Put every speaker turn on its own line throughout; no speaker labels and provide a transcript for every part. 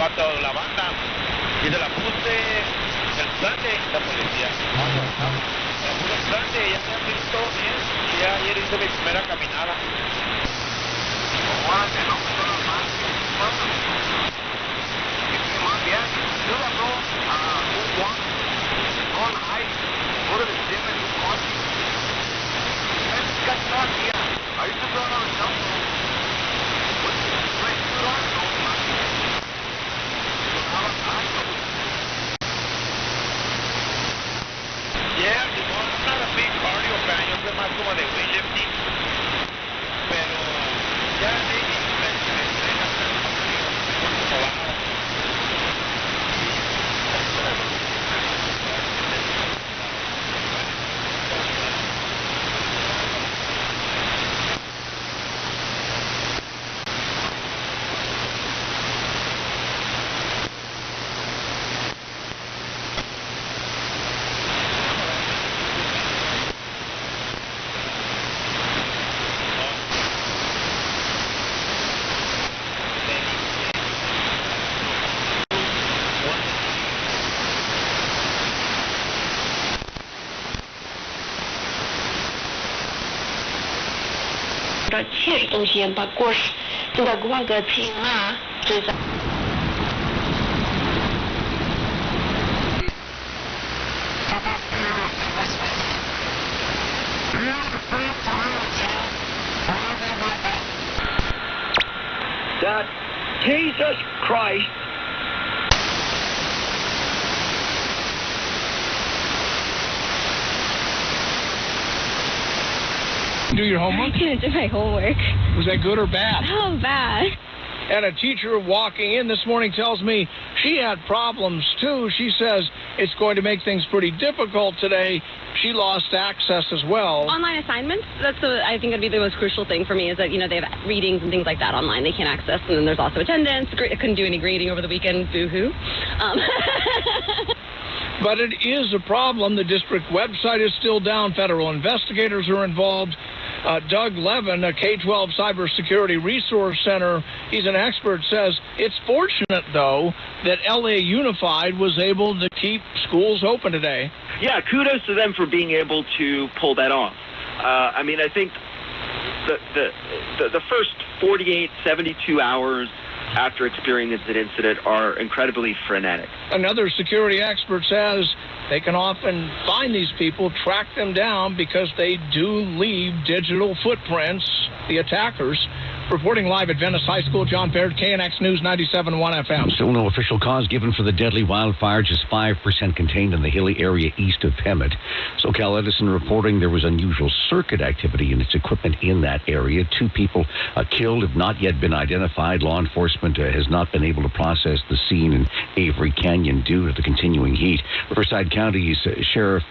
cuando la banda y se la puse el Sunday, la policía. La puse el Sunday, ya me han visto bien. Y ya ayer hice mi primera caminada.
Ahora que no me son más. Más bien, yo le hablo a un Juan, on ice, go to the gym and do coffee. Es casi todo el día. I used to go on the cell phone.
Yeah, I'm not a big cardio fan, yo soy más como de weightlifting, pero ya me entrena como bajo.
切实东西，把过时这个挂个情啊，这个。
That Jesus Christ.
Do your homework?
I didn't do my homework.
Was that good or bad?
How bad?
And a teacher walking in this morning tells me she had problems too. She says it's going to make things pretty difficult today. She lost access as well.
Online assignments, that's I think would be the most crucial thing for me is that, you know, they have readings and things like that online they can't access. And then there's also attendance. I couldn't do any grading over the weekend. Boo-hoo.
But it is a problem. The district website is still down. Federal investigators are involved. Doug Levin, a K-12 Cybersecurity Resource Center, he's an expert, says it's fortunate, though, that LA Unified was able to keep schools open today.
Yeah, kudos to them for being able to pull that off. I mean, I think the first 48, 72 hours after experiencing an incident are incredibly frenetic.
Another security expert says they can often find these people, track them down, because they do leave digital footprints, the attackers. Reporting live at Venice High School, John Baird, KNX News 97.1 FM.
Still no official cause given for the deadly wildfire, just 5% contained in the hilly area east of Hemet. SoCal Edison reporting there was unusual circuit activity in its equipment in that area. 2 people killed have not yet been identified. Law enforcement has not been able to process the scene in Avery Canyon due to the continuing heat. Riverside County's Sheriff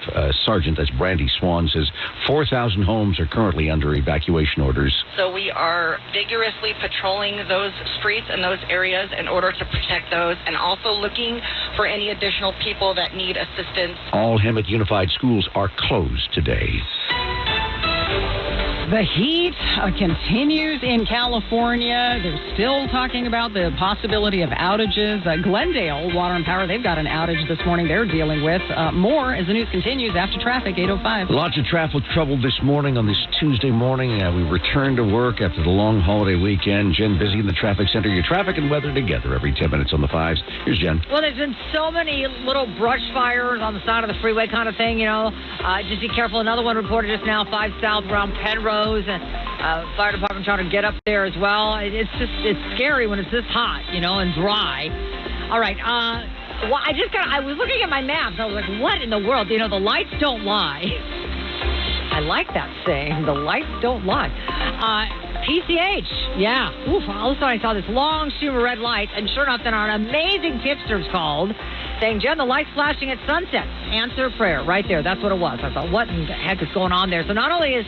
Sergeant, that's Brandy Swan, says 4,000 homes are currently under evacuation orders.
So we are vigorously patrolling those streets and those areas in order to protect those, and also looking for any additional people that need assistance.
All Hemet Unified schools are closed today.
The heat continues in California. They're still talking about the possibility of outages. Glendale Water and Power, they've got an outage this morning they're dealing with. More as the news continues after traffic, 8:05.
Lots of traffic trouble this morning on this Tuesday morning. We return to work after the long holiday weekend. Jen, busy in the traffic center. Your traffic and weather together every 10 minutes on the 5s. Here's Jen.
Well, there's been so many little brush fires on the side of the freeway kind of thing, you know. Just be careful. Another one reported just now, 5 south around Penrose. And fire department trying to get up there as well. It's scary when it's this hot, you know, and dry. All right. Well, I was looking at my maps. I was like, what in the world? You know, the lights don't lie. I like that saying. The lights don't lie. PCH, yeah. Oof, all of a sudden I saw this long stream of red lights, and sure enough, then our amazing tipsters called saying, Jen, the light's flashing at sunset. Answer prayer right there. That's what it was. I thought, what in the heck is going on there? So not only is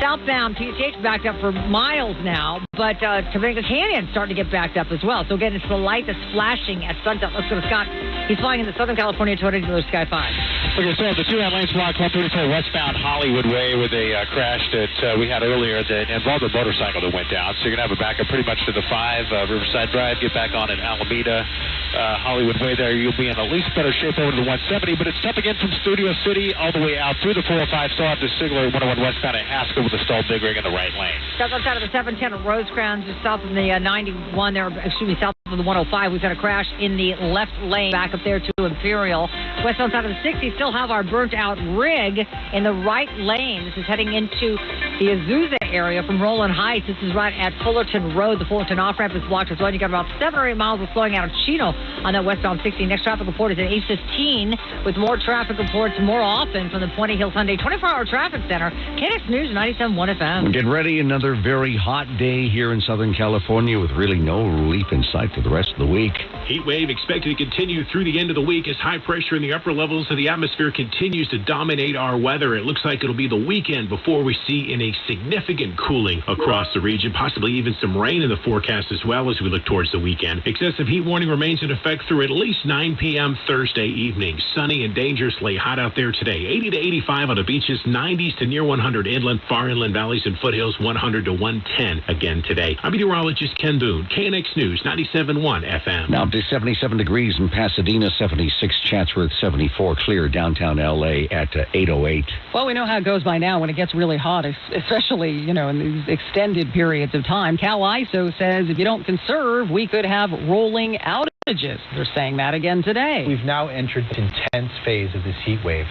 southbound PCH backed up for miles now, but Topanga Canyon's starting to get backed up as well. So again, it's the light that's flashing at sundown. Let's go to Scott. He's flying in the Southern California Toyota dealer Sky 5.
Okay, so the 2 lanes block 134 westbound Hollywood Way with a crash that we had earlier that involved a motorcycle that went down. So you're going to have a backup pretty much to the 5 Riverside Drive. Get back on at Alameda, Hollywood Way there. You'll be in at least better shape over to the 170, but it's tough again from Studio City all the way out through the 405. Still have the Sigler 101 westbound at Haskell with a stalled big rig in the right lane.
South outside of the 710 of Rosecrans, just south of the 91 there, south of the 105. We've got a crash in the left lane back up there to Imperial. Westbound side of the 60, still have our burnt out rig in the right lane. This is heading into the Azusa area from Roland Heights. This is right at Fullerton Road. The Fullerton off-ramp is blocked as well. You got about 7 or 8 miles of flowing out of Chino on that westbound 60. Next traffic report is at 8:15 with more traffic reports more often from the Puente Hills Hyundai 24-hour traffic center. KNX News 97.1 FM.
Get ready, another very hot day here in Southern California with really no relief in sight for the rest of the week.
Heat wave expected to continue through the end of the week as high pressure in the upper levels of the atmosphere continues to dominate our weather. It looks like it'll be the weekend before we see a significant cooling across the region, possibly even some rain in the forecast as well as we look towards the weekend. Excessive heat warning remains in effect through at least 9 p.m. Thursday evening. Sunny and dangerously hot out there today. 80 to 85 on the beaches, 90s to near 100 inland, far inland valleys and foothills, 100 to 110 again today. I'm meteorologist Ken Boone, KNX News 97.1 FM.
Now up to 77 degrees in Pasadena, 76 Chatsworth, 74 clear downtown L.A. at 8:08.
Well, we know how it goes by now when it gets really hot, especially, in these extended periods of time. Cal ISO says if you don't conserve, we could have rolling outages. They're saying that again today.
We've now entered the intense phase of this heat wave.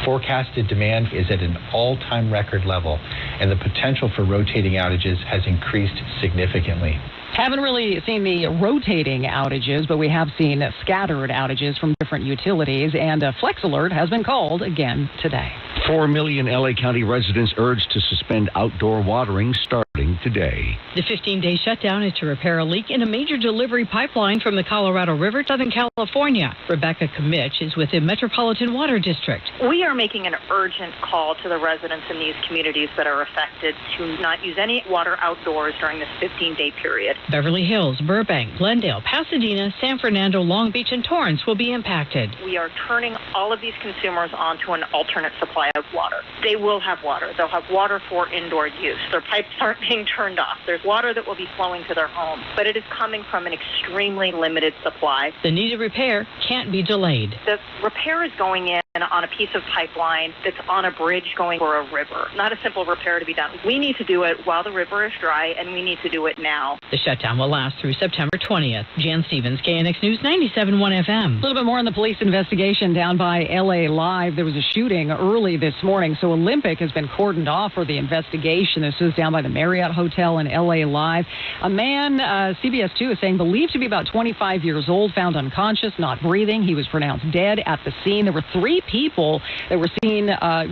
Forecasted demand is at an all-time record level, and the potential for rotating outages has increased significantly.
Haven't really seen the rotating outages, but we have seen scattered outages from different utilities, and a flex alert has been called again today.
4 million L.A. County residents urged to suspend outdoor watering starting today.
The 15-day shutdown is to repair a leak in a major delivery pipeline from the Colorado River to Southern California. Rebecca Kamich is with the Metropolitan Water District.
We are making an urgent call to the residents in these communities that are affected to not use any water outdoors during this 15-day period.
Beverly Hills, Burbank, Glendale, Pasadena, San Fernando, Long Beach, and Torrance will be impacted.
We are turning all of these consumers onto an alternate supply of water. They will have water. They'll have water for indoor use. Their pipes aren't being turned off. There's water that will be flowing to their homes, but it is coming from an extremely limited supply.
The needed repair can't be delayed.
The repair is going in on a piece of pipeline that's on a bridge going for a river. Not a simple repair to be done. We need to do it while the river is dry, and we need to do it now.
The shutdown will last through September 20th. Jan Stevens, KNX News 97.1 FM.
A little bit more on the police investigation down by LA Live. There was a shooting early this morning, so Olympic has been cordoned off for the investigation. This is down by the Marriott Hotel in LA Live. A man, CBS 2 is saying, believed to be about 25 years old, found unconscious, not breathing. He was pronounced dead at the scene. There were 3 people that were seen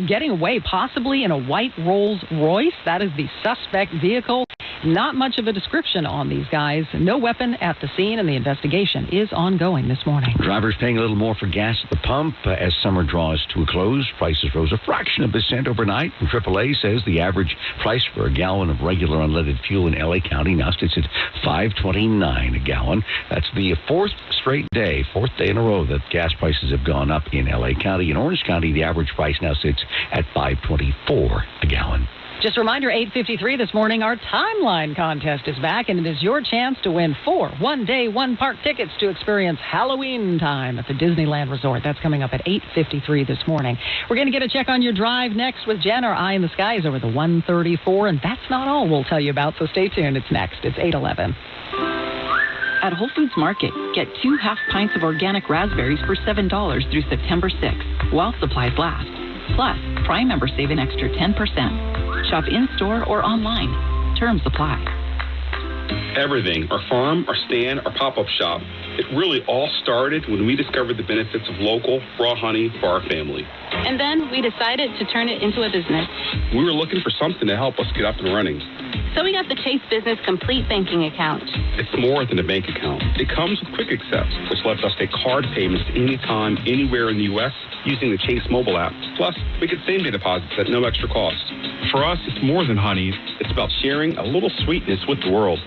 getting away, possibly in a white Rolls Royce. That is the suspect vehicle. Not much of a description on these guys. No weapon at the scene, and the investigation is ongoing this morning.
Drivers paying a little more for gas at the pump as summer draws to a close. Prices rose a fraction of a cent overnight, and AAA says the average price for a gallon of regular unleaded fuel in L.A. County now sits at $5.29 a gallon. That's the fourth day in a row that gas prices have gone up in L.A. County. In Orange County, the average price now sits at $5.24 a gallon.
Just a reminder, 8:53 this morning, our Timeline contest is back, and it is your chance to win 4 one-day, one-park tickets to experience Halloween time at the Disneyland Resort. That's coming up at 8:53 this morning. We're going to get a check on your drive next with Jen. Our eye in the sky is over the 134, and that's not all we'll tell you about, so stay tuned. It's next. It's 8:11.
At Whole Foods Market, get 2 half pints of organic raspberries for $7 through September 6th, while supplies last. Plus, Prime members save an extra 10%. Shop in-store or online. Terms apply.
Everything, our farm, our stand, our pop-up shop, it really all started when we discovered the benefits of local, raw honey for our family.
And then we decided to turn it into a business.
We were looking for something to help us get up and running.
So we got the Chase Business Complete Banking Account.
It's more than a bank account. It comes with Quick Accepts, which lets us take card payments anytime, anywhere in the U.S. using the Chase mobile app. Plus, we get same-day deposits at no extra cost. For us, it's more than honey. It's about sharing a little sweetness with the world.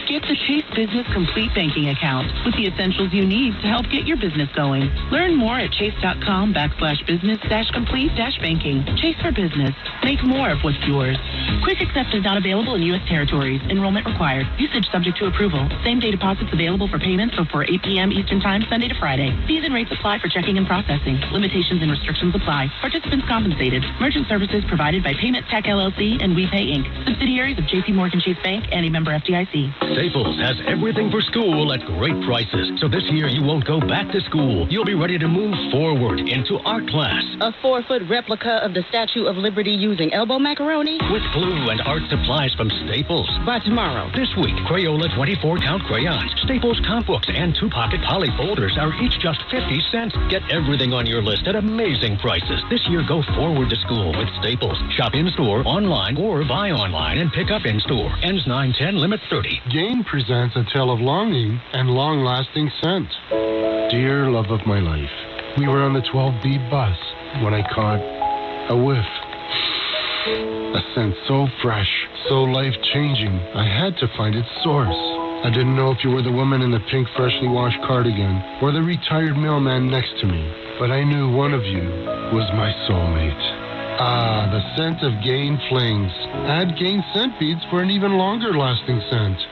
Get the Chase Business Complete Banking Account with the essentials you need to help get your business going. Learn more at chase.com/business-complete-banking. Chase for business. Make more of what's yours. Quick Accept is not available in U.S. territories. Enrollment required. Usage subject to approval. Same-day deposits available for payments before 8 p.m. Eastern Time, Sunday to Friday. Fees and rates apply for checking and processing. Limitations and restrictions apply. Participants compensated. Merchant services provided by Payment Tech LLC and WePay Inc. Subsidiaries of J.P. Morgan Chase Bank and a member FDIC.
Staples has everything for school at great prices. So this year you won't go back to school. You'll be ready to move forward into art class.
A 4-foot replica of the Statue of Liberty using elbow macaroni?
With glue and art supplies from Staples.
By tomorrow.
This week, Crayola 24-count crayons, Staples comp books, and 2-pocket poly folders are each just 50 cents. Get everything on your list at amazing prices. This year, go forward to school with Staples. Shop in-store, online, or buy online and pick up in-store. Ends 9/10, limit 30.
Gain presents a tale of longing and long-lasting scent. Dear love of my life, we were on the 12B bus when I caught a whiff. A scent so fresh, so life-changing, I had to find its source. I didn't know if you were the woman in the pink freshly washed cardigan or the retired mailman next to me, but I knew one of you was my soulmate. Ah, the scent of Gain Flings. Add Gain scent beads for an even longer-lasting scent.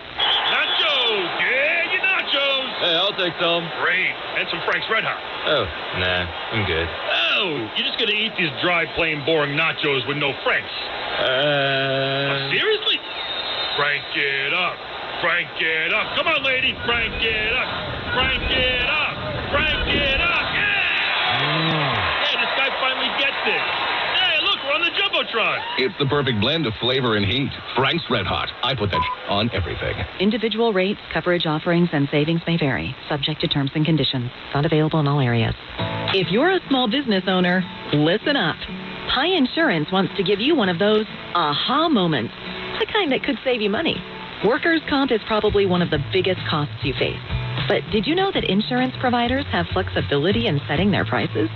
Nachos! Yeah, your nachos!
Hey, I'll take some.
Great. And some Frank's Red Hot.
Oh, nah, I'm good.
Oh, you're just gonna eat these dry, plain, boring nachos with no Franks. Seriously? Frank it up. Frank it up. Come on, lady. Frank it up. Frank it up. Frank it up. Yeah! Yeah, this guy finally gets it. Hey, look, we're on the Jumbotron.
It's the perfect blend of flavor and heat. Frank's Red Hot. I put that on everything.
Individual rates, coverage offerings, and savings may vary, subject to terms and conditions. Not available in all areas. If you're a small business owner, listen up. Pi Insurance wants to give you one of those aha moments, the kind that could save you money. Workers' comp is probably one of the biggest costs you face. But did you know that insurance providers have flexibility in setting their prices?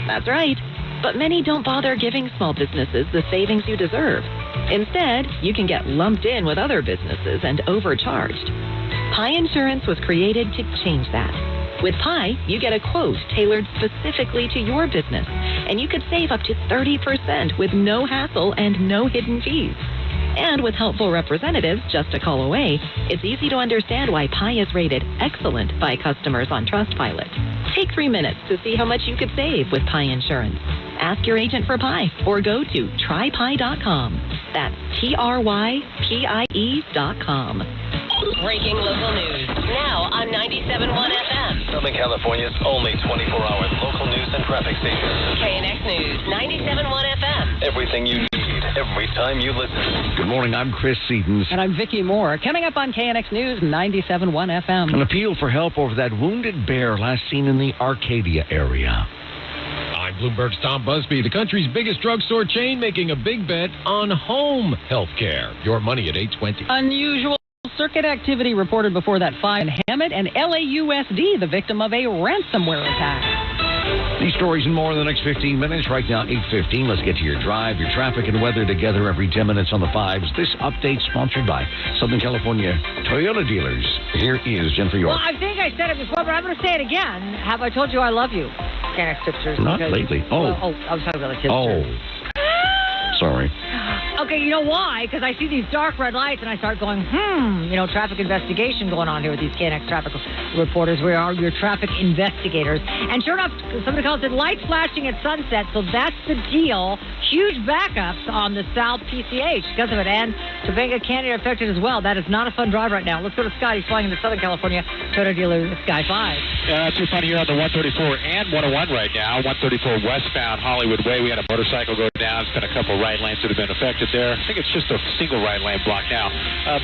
That's right. But many don't bother giving small businesses the savings you deserve. Instead, you can get lumped in with other businesses and overcharged. Pi Insurance was created to change that. With Pi, you get a quote tailored specifically to your business, and you could save up to 30% with no hassle and no hidden fees. And with helpful representatives just a call away, it's easy to understand why Pi is rated excellent by customers on Trustpilot. Take 3 minutes to see how much you could save with Pi Insurance. Ask your agent for Pi or go to trypi.com. That's TRYPIE.com.
Breaking local news now on 97.1 FM.
Southern California's only 24-hour local news and traffic station.
KNX News 97.1 FM.
Everything you need every time you listen.
Good morning, I'm Chris Sedens.
And I'm Vicki Moore. Coming up on KNX News 97.1 FM.
An appeal for help over that wounded bear last seen in the Arcadia area.
I'm Bloomberg's Tom Busby. The country's biggest drugstore chain making a big bet on home health care. Your money at 8:20.
Unusual circuit activity reported before that fire in Hammett, and LAUSD, the victim of a ransomware attack.
These stories and more in the next 15 minutes. Right now, 8:15. Let's get to your drive, your traffic, and weather together every 10 minutes on the 5s. This update sponsored by Southern California Toyota dealers. Here is Jennifer York.
Well, I think I said it before, but I'm going to say it again. Have I told you I love you? KNX tipsters.
Not lately. Oh.
Well, I was talking about the
Oh.
tipsters.
Sorry.
Okay, you know why? Because I see these dark red lights and I start going, traffic investigation going on here with these KNX traffic reporters. We are your traffic investigators. And sure enough, somebody calls it lights flashing at sunset, so that's the deal. Huge backups on the South PCH because of it, and Topanga Canyon affected as well. That is not a fun drive right now. Let's go to Scott. He's flying into Southern California Toyota dealer Sky 5.
Yeah, it's just funny here on the 134 and 101 right now. 134 westbound Hollywood Way. We had a motorcycle go down. It's been a couple right lanes that have been affected there. I think it's just a single right lane block now.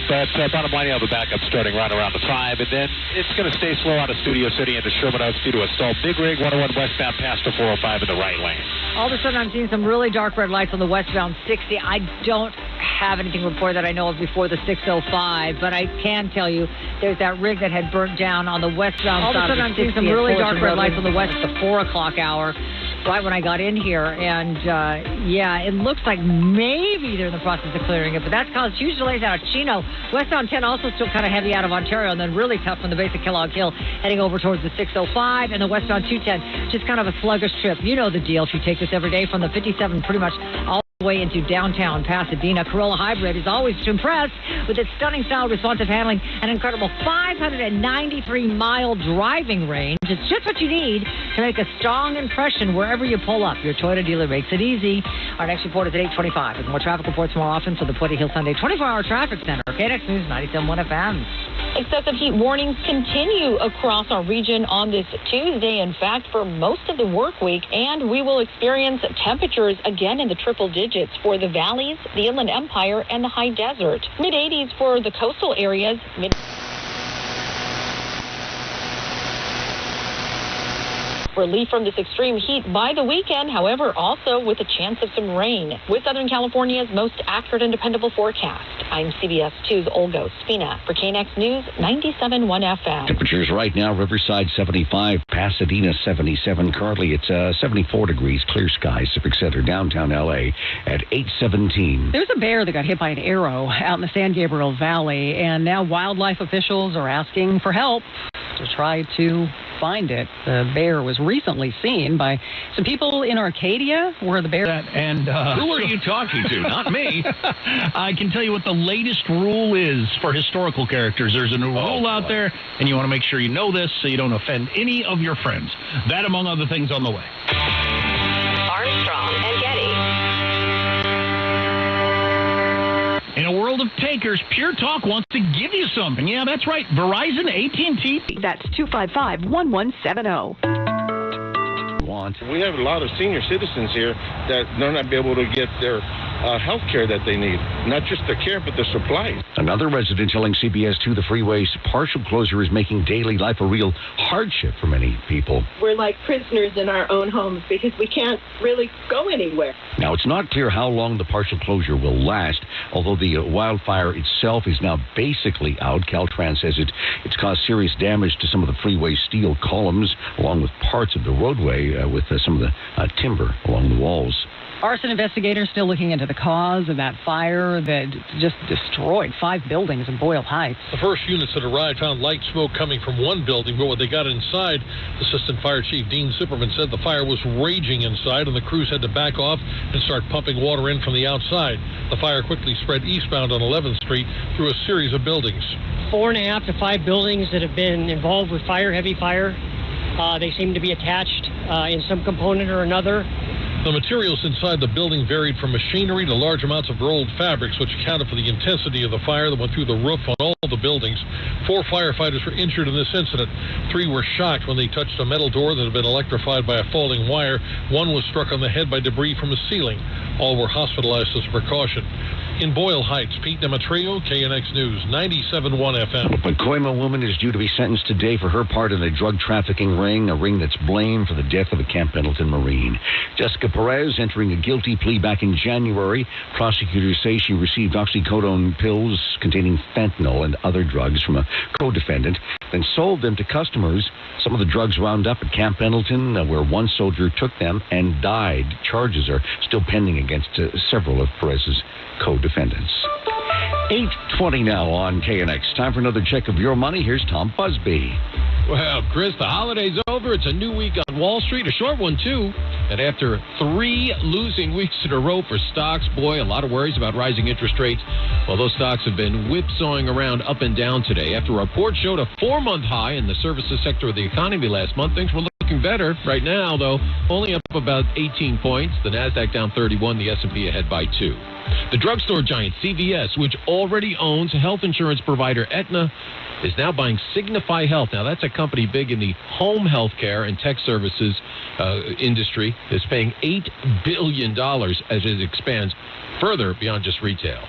But bottom line, you have a backup starting right around the 5, and then it's going to stay slow out of Studio City into Sherman Oaks due to a stalled big rig. 101 westbound past the 405 in the right lane.
All of a sudden, I'm seeing some really dark red lights on the westbound 60. I don't have anything reported that I know of before the 6:05, but I can tell you there's that rig that had burnt down on the westbound side. All of a sudden, I'm seeing some really dark red lights on the west at the 4 o'clock hour, right when I got in here. And, it looks like maybe they're in the process of clearing it, but that's caused huge delays out of Chino. Westbound 10 also still kind of heavy out of Ontario, and then really tough from the base of Kellogg Hill heading over towards the 6:05, and the westbound 210, just kind of a sluggish trip. You know the deal if you take this every day from the 57 pretty much all the way into downtown Pasadena. Corolla Hybrid is always to impress with its stunning style, responsive handling, and incredible 593-mile driving range. It's just what you need to make a strong impression wherever you pull up. Your Toyota dealer makes it easy. Our next report is at 8:25. With more traffic reports more often for the Puente Hill Sunday 24-hour traffic center. KNX News 97.1 FM.
Excessive heat warnings continue across our region on this Tuesday, in fact, for most of the work week, and we will experience temperatures again in the triple digits for the valleys, the Inland Empire, and the high desert. Mid-80s for the coastal areas. Relief from this extreme heat by the weekend, however, also with a chance of some rain. With Southern California's most accurate and dependable forecast, I'm CBS 2's Olga Spina for KNX News 97.1 FM.
Temperatures right now, Riverside 75, Pasadena 77. Currently it's 74 degrees, clear skies, Civic Center, downtown LA at 8:17.
There's a bear that got hit by an arrow out in the San Gabriel Valley, and now wildlife officials are asking for help to try to find it. The bear was recently seen by some people in Arcadia where the bear...
Who are you talking to? Not me. I can tell you what the latest rule is for historical characters. There's a new rule out there, and you want to make sure you know this so you don't offend any of your friends. That, among other things, on the way.
Armstrong and Getty.
In a world of takers, Pure Talk wants to give you something. Yeah, that's right. Verizon, AT&T.
That's 255-1170.
We have a lot of senior citizens here that may not be able to get their health care that they need. Not just the care, but the supplies.
Another resident telling CBS 2 the freeway's partial closure is making daily life a real hardship for many people.
We're like prisoners in our own homes because we can't really go anywhere.
Now, it's not clear how long the partial closure will last, although the wildfire itself is now basically out. Caltrans says it's caused serious damage to some of the freeway's steel columns, along with parts of the roadway with some of the timber along the walls.
Arson investigators still looking into the cause of that fire that just destroyed 5 buildings in Boyle Heights.
The first units that arrived found light smoke coming from one building, but when they got inside, Assistant Fire Chief Dean Zipperman said the fire was raging inside and the crews had to back off and start pumping water in from the outside. The fire quickly spread eastbound on 11th Street through a series of buildings.
4.5 to 5 buildings that have been involved with heavy fire. They seem to be attached in some component or another.
The materials inside the building varied from machinery to large amounts of rolled fabrics, which accounted for the intensity of the fire that went through the roof on all the buildings. 4 firefighters were injured in this incident. 3 were shocked when they touched a metal door that had been electrified by a falling wire. 1 was struck on the head by debris from a ceiling. All were hospitalized as a precaution. In Boyle Heights, Pete Demetrio, KNX News, 97.1 FM.
A Pacoima woman is due to be sentenced today for her part in a drug trafficking ring, a ring that's blamed for the death of a Camp Pendleton Marine. Jessica Perez entering a guilty plea back in January. Prosecutors say she received oxycodone pills containing fentanyl and other drugs from a co-defendant, then sold them to customers. Some of the drugs wound up at Camp Pendleton, where one soldier took them and died. Charges are still pending against several of Perez's co-defendants. 8:20 now on KNX. Time for another check of your money. Here's Tom Busby.
Well, Chris, the holiday's over. It's a new week on Wall Street, a short one, too. And after 3 losing weeks in a row for stocks, boy, a lot of worries about rising interest rates. Well, those stocks have been whipsawing around up and down today. After a report showed a 4-month high in the services sector of the economy last month, things were looking better. Right now, though, only up about 18 points. The Nasdaq down 31, the S&P ahead by 2. The drugstore giant CVS, which already owns health insurance provider Aetna, is now buying Signify Health. Now, that's a company big in the home health care and tech services industry. It's paying $8 billion as it expands further beyond just retail.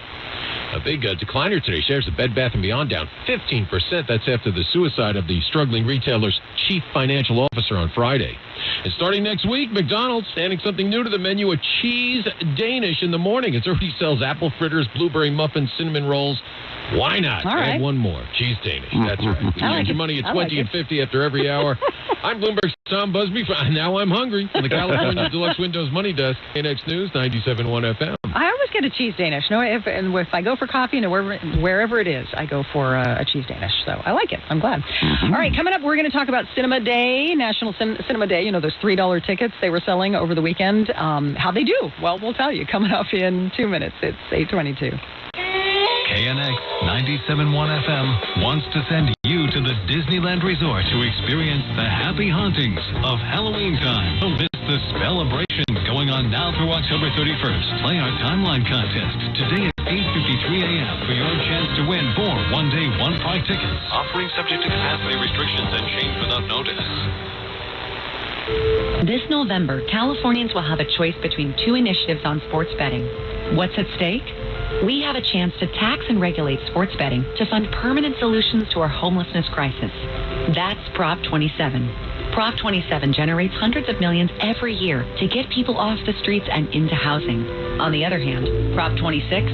A big decliner today. Shares of Bed Bath & Beyond down 15%. That's after the suicide of the struggling retailer's chief financial officer on Friday. And starting next week, McDonald's adding something new to the menu, a cheese Danish in the morning. It already sells apple fritters, blueberry muffins, cinnamon rolls. Why not?
All right.
Add one more. Cheese Danish. That's right. You change your money at 20 and 50 after every hour. I'm Bloomberg's Tom Busby. Now I'm hungry. From the California Deluxe Windows Money Desk. KNX News, 97.1 FM.
I always get a cheese Danish. No, if I go for coffee, wherever it is, I go for a cheese Danish. So I like it. I'm glad. All right, coming up, we're going to talk about Cinema Day, National Cinema Day. You know, those $3 tickets they were selling over the weekend. How'd they do? Well, we'll tell you. Coming up in 2 minutes. It's 8:22.
KNX 97.1 FM wants to send you to the Disneyland Resort to experience the happy hauntings of Halloween time. Don't miss the celebration going on now through October 31st. Play our timeline contest today at 8:53 a.m. for your chance to win 4 one-day, one-price tickets.
Offering subject to capacity restrictions and change without notice.
This November, Californians will have a choice between 2 initiatives on sports betting. What's at stake? We have a chance to tax and regulate sports betting to fund permanent solutions to our homelessness crisis. That's Prop 27. Prop 27 generates hundreds of millions every year to get people off the streets and into housing. On the other hand, Prop 26,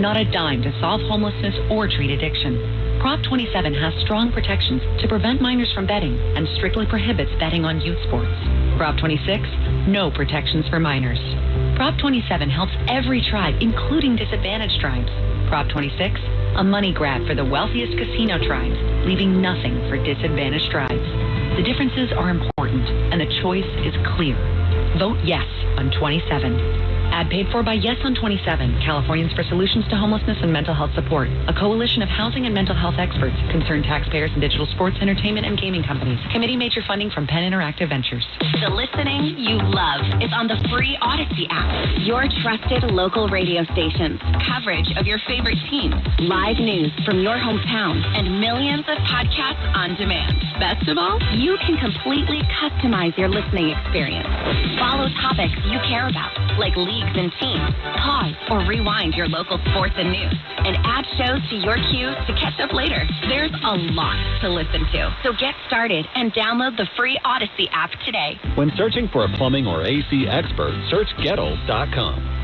not a dime to solve homelessness or treat addiction. Prop 27 has strong protections to prevent minors from betting and strictly prohibits betting on youth sports. Prop 26, no protections for minors. Prop 27 helps every tribe, including disadvantaged tribes. Prop 26, a money grab for the wealthiest casino tribes, leaving nothing for disadvantaged tribes. The differences are important, and the choice is clear. Vote yes on 27. Ad paid for by Yes on 27, Californians for Solutions to Homelessness and Mental Health Support, a coalition of housing and mental health experts, concerned taxpayers, and digital sports, entertainment, and gaming companies. Committee major funding from Penn Interactive Ventures.
The listening you love is on the free Odyssey app. Your trusted local radio stations, coverage of your favorite teams, live news from your hometown, and millions of podcasts on demand. Best of all, you can completely customize your listening experience. Follow topics you care about, like leagues and teams. Pause or rewind your local sports and news, and add shows to your queue to catch up later. There's a lot to listen to, so get started and download the free Odyssey app today.
When searching for a plumbing or AC expert, search Gettle.com.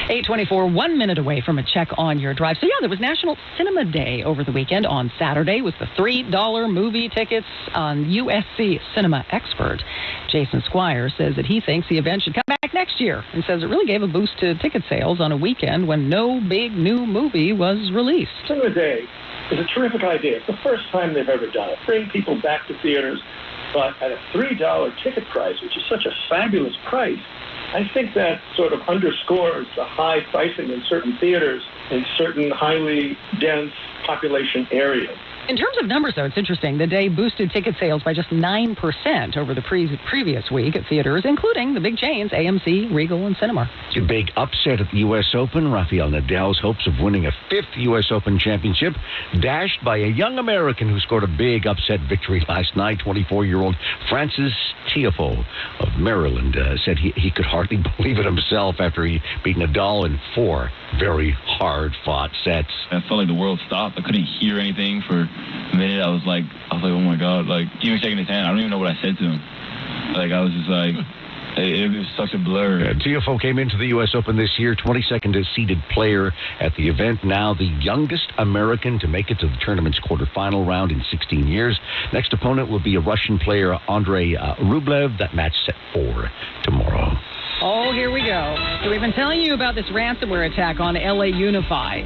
8:24, 1 minute away from a check on your drive. So, yeah, there was National Cinema Day over the weekend. On Saturday was the $3 movie tickets on USC Cinema expert. Jason Squire says that he thinks the event should come back next year and says it really gave a boost to ticket sales on a weekend when no big new movie was released.
Cinema Day is a terrific idea. It's the first time they've ever done it. Bring people back to theaters, but at a $3 ticket price, which is such a fabulous price. I think that sort of underscores the high pricing in certain theaters in certain highly dense population areas.
In terms of numbers, though, it's interesting. The day boosted ticket sales by just 9% over the previous week at theaters, including the big chains, AMC, Regal, and Cinemark.
It's a big upset at the U.S. Open. Rafael Nadal's hopes of winning a 5th U.S. Open championship dashed by a young American who scored a big upset victory last night. 24-year-old Francis Tiafoe of Maryland said he could hardly believe it himself after he beat Nadal in 4 very hard-fought sets.
I felt like the world stopped. I couldn't hear anything for a minute. I was like, oh my God, like, even shaking his hand, I don't even know what I said to him. Like, I was just like, it was such a blur.
Tiafoe came into the U.S. Open this year, 22nd seeded player at the event, now the youngest American to make it to the tournament's quarterfinal round in 16 years. Next opponent will be a Russian player, Andrei Rublev. That match set for tomorrow.
Oh, here we go. So we've been telling you about this ransomware attack on LA Unified.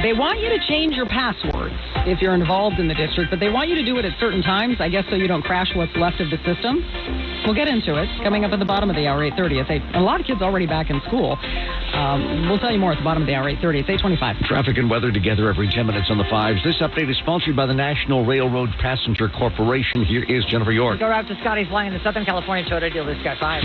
They want you to change your passwords if you're involved in the district, but they want you to do it at certain times, I guess, so you don't crash what's left of the system. We'll get into it coming up at the bottom of the hour, 8:30. A lot of kids already back in school. We'll tell you more at the bottom of the hour, 8:30. It's 8:25.
Traffic and weather together every 10 minutes on the 5s. This update is sponsored by the National Railroad Passenger Corporation. Here is Jennifer York.
Go out to Scotty's Flying in the Southern California Toyota deal. This got 5.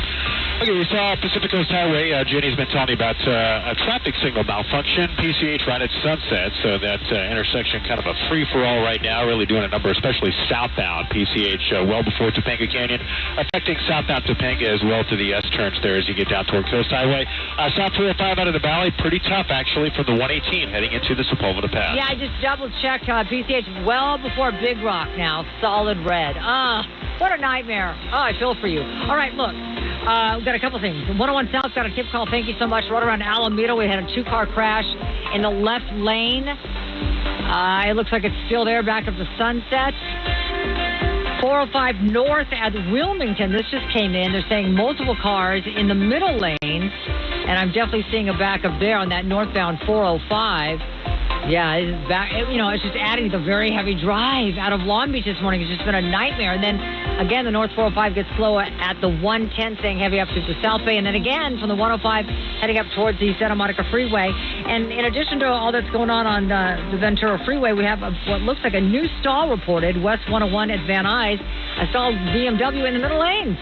Okay, we saw Pacific Coast Highway. Jenny's been telling you about a traffic signal malfunction. PCH right at Sunset, so that intersection kind of a free-for-all right now, really doing a number, especially southbound PCH well before Topanga Canyon. Affected expecting southbound Topanga as well to the S-turns there as you get down toward Coast Highway. South 305 out of the valley, pretty tough actually from the 118 heading into the Sepulveda Pass.
Yeah, I just double-checked PCH well before Big Rock now. Solid red. What a nightmare. I feel for you. All right, look. We've got a couple things. 101 South got a tip call. Thank you so much. Right around Alameda, we had a two-car crash in the left lane. It looks like it's still there back up to Sunset. 405 North at Wilmington. This just came in. They're saying multiple cars in the middle lane. And I'm definitely seeing a backup there on that northbound 405. Yeah, it's back. It's just adding to the very heavy drive out of Long Beach this morning. It's just been a nightmare. And then, again, the North 405 gets slow at the 110, staying heavy up to the South Bay. And then again, from the 105, heading up towards the Santa Monica Freeway. And in addition to all that's going on the Ventura Freeway, we have what looks like a new stall reported, West 101 at Van Nuys, a stalled BMW in the middle lanes.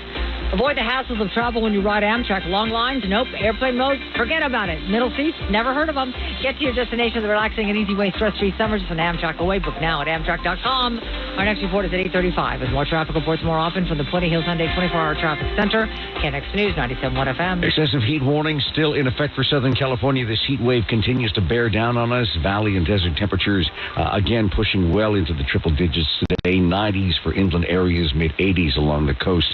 Avoid the hassles of travel when you ride Amtrak. Long lines, nope. Airplane mode, forget about it. Middle seats, never heard of them. Get to your destination with a relaxing and easy way. Stress-free summers with an Amtrak away. Book now at Amtrak.com. Our next report is at 8:35. As more traffic reports more often from the Puente Hills Hyundai 24-hour traffic center. KNX News, 97.1 FM.
Excessive heat warning still in effect for Southern California. This heat wave continues to bear down on us. Valley and desert temperatures again pushing well into the triple digits today. 90s for inland areas, mid-80s along the coast.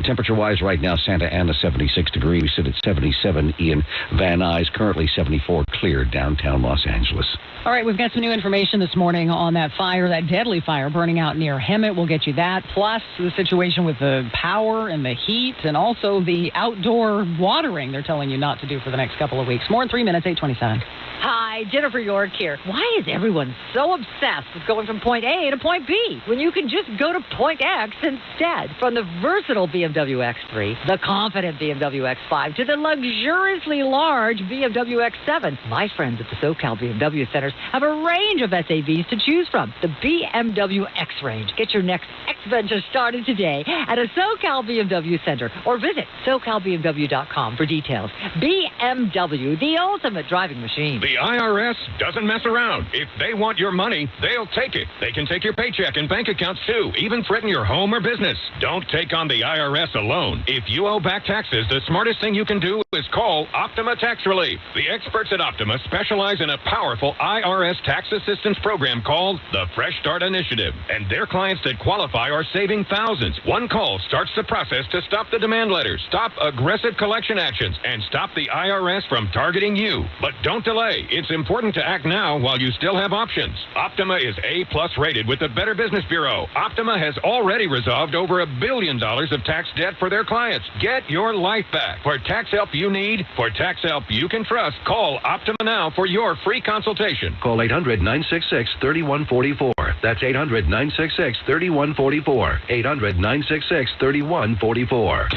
Temperature-wise, right now, Santa Ana 76 degrees. We sit at 77 in Van Nuys. Currently 74 clear downtown Los Angeles.
All right, we've got some new information this morning on that fire, that deadly fire burning out near Hemet. We'll get you that. Plus, the situation with the power and the heat, and also the outdoor watering they're telling you not to do for the next couple of weeks. More in 3 minutes, 8:27.
Hi, Jennifer York here. Why is everyone so obsessed with going from point A to point B when you can just go to point X instead? From the versatile BMW X3, the confident BMW X5, to the luxuriously large BMW X7, my friends at the SoCal BMW Centers have a range of SAVs to choose from. The BMW X range. Get your next X venture started today at a SoCal BMW Center or visit SoCalBMW.com for details. BMW, the ultimate driving machine.
The IRS doesn't mess around. If they want your money, they'll take it. They can take your paycheck and bank accounts too, even threaten your home or business. Don't take on the IRS alone. If you owe back taxes, the smartest thing you can do is call Optima Tax Relief. The experts at Optima specialize in a powerful IRS tax assistance program called the Fresh Start Initiative. And their clients that qualify are saving thousands. One call starts the process to stop the demand letters, stop aggressive collection actions, and stop the IRS from targeting you. But don't delay. It's important to act now while you still have options. Optima is A+ rated with the Better Business Bureau. Optima has already resolved over $1 billion of tax debt for their clients. Get your life back. For tax help you need, for tax help you can trust, call Optima now for your free consultation.
Call 800-966-3144. That's 800-966-3144. 800-966-3144.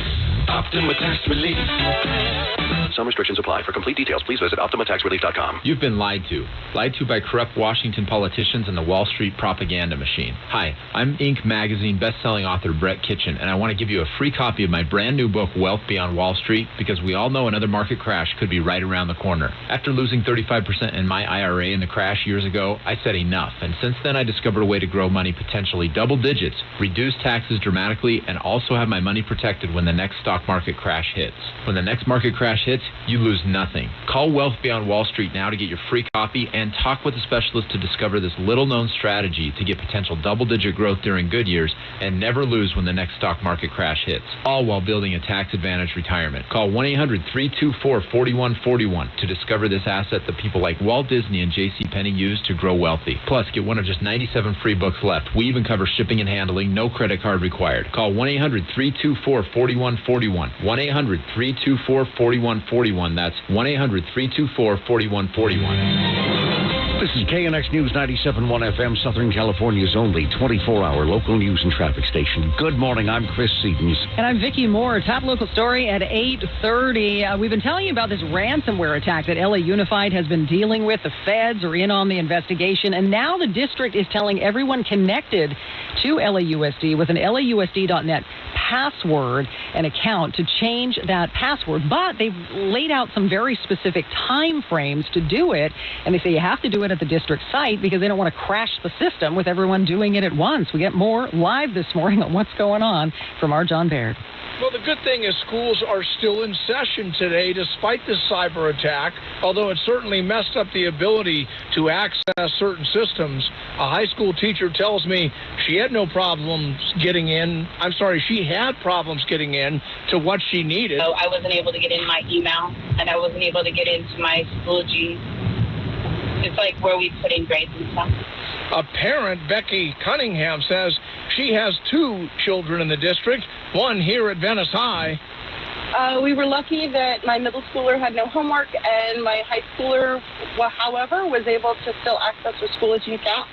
Optima Tax Relief.
Some restrictions apply. For complete details, please visit OptimaTaxRelief.com.
You've been lied to. Lied to by corrupt Washington politicians and the Wall Street propaganda machine. Hi, I'm Inc. magazine best-selling author Brett Kitchen, and I want to give you a free copy of my brand new book, Wealth Beyond Wall Street, because we all know another market crash could be right around the corner. After losing 35% in my IRA in the crash years ago, I said enough, and since then I discovered a way to grow money potentially double digits, reduce taxes dramatically, and also have my money protected when the next stock market crash hits. When the next market crash hits, you lose nothing. Call Wealth Beyond Wall Street now to get your free copy and talk with a specialist to discover this little-known strategy to get potential double-digit growth during good years and never lose when the next stock market crash hits, all while building a tax-advantaged retirement. Call 1-800-324-4141 to discover this asset that people like Walt Disney and JCPenney use to grow wealthy. Plus, get one of just 97 free books left. We even cover shipping and handling, no credit card required. Call 1-800-324-4141. 1-800-324-4141. That's 1-800-324-4141.
This is KNX News 97.1 FM, Southern California's only 24-hour local news and traffic station. Good morning, I'm Chris Sedens.
And I'm Vicki Moore. Top local story at 8:30. We've been telling you about this ransomware attack that LA Unified has been dealing with. The feds are in on the investigation, and now the district is telling everyone connected to LAUSD with an LAUSD.net password an account to change that password. But they've laid out some very specific time frames to do it. And they say you have to do it at the district site because they don't want to crash the system with everyone doing it at once. We get more live this morning on what's going on from our John Baird.
Well, the good thing is schools are still in session today despite this cyber attack, although it certainly messed up the ability to access certain systems. A high school teacher tells me she had no problems getting in. She had problems getting in to what she needed.
So I wasn't able to get in my email, and I wasn't able to get into my Schoology. It's like where we put in grades and stuff.
A parent, Becky Cunningham, says she has 2 children in the district, one here at Venice High.
We were lucky that my middle schooler had no homework, and my high schooler, however, was able to still access her Schoology account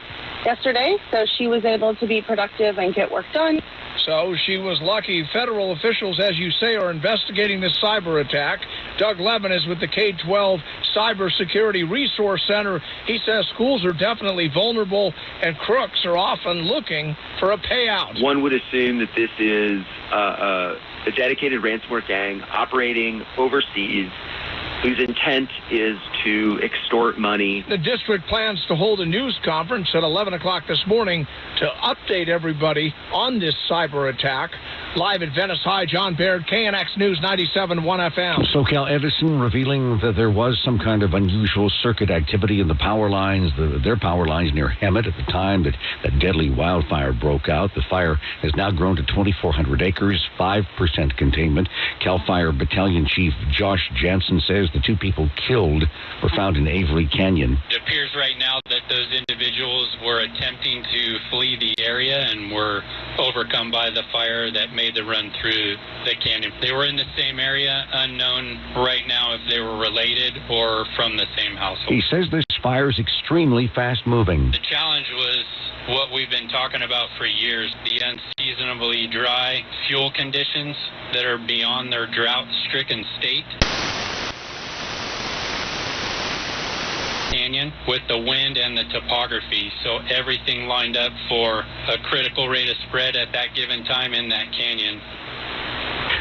yesterday, so she was able to be productive and get work done.
So she was lucky. Federal officials, as you say, are investigating this cyber attack. Doug Levin is with the K-12 Cybersecurity Resource Center. He says schools are definitely vulnerable and crooks are often looking for a payout.
One would assume that this is a dedicated ransomware gang operating overseas whose intent is to extort money.
The district plans to hold a news conference at 11 o'clock this morning to update everybody on this cyber attack. Live at Venice High, John Baird, KNX News 97.1 FM.
SoCal Edison revealing that there was some kind of unusual circuit activity in the power lines, their power lines near Hemet at the time that deadly wildfire broke out. The fire has now grown to 2,400 acres, 5% containment. CAL FIRE Battalion Chief Josh Jansen says the 2 people killed were found in Avery Canyon.
It appears right now that those individuals were attempting to flee the area and were overcome by the fire that made the run through the canyon. They were in the same area, unknown right now if they were related or from the same household.
He says this fire is extremely fast-moving.
The challenge was what we've been talking about for years, the unseasonably dry fuel conditions that are beyond their drought-stricken state. Canyon with the wind and the topography, so everything lined up for a critical rate of spread at that given time in that canyon.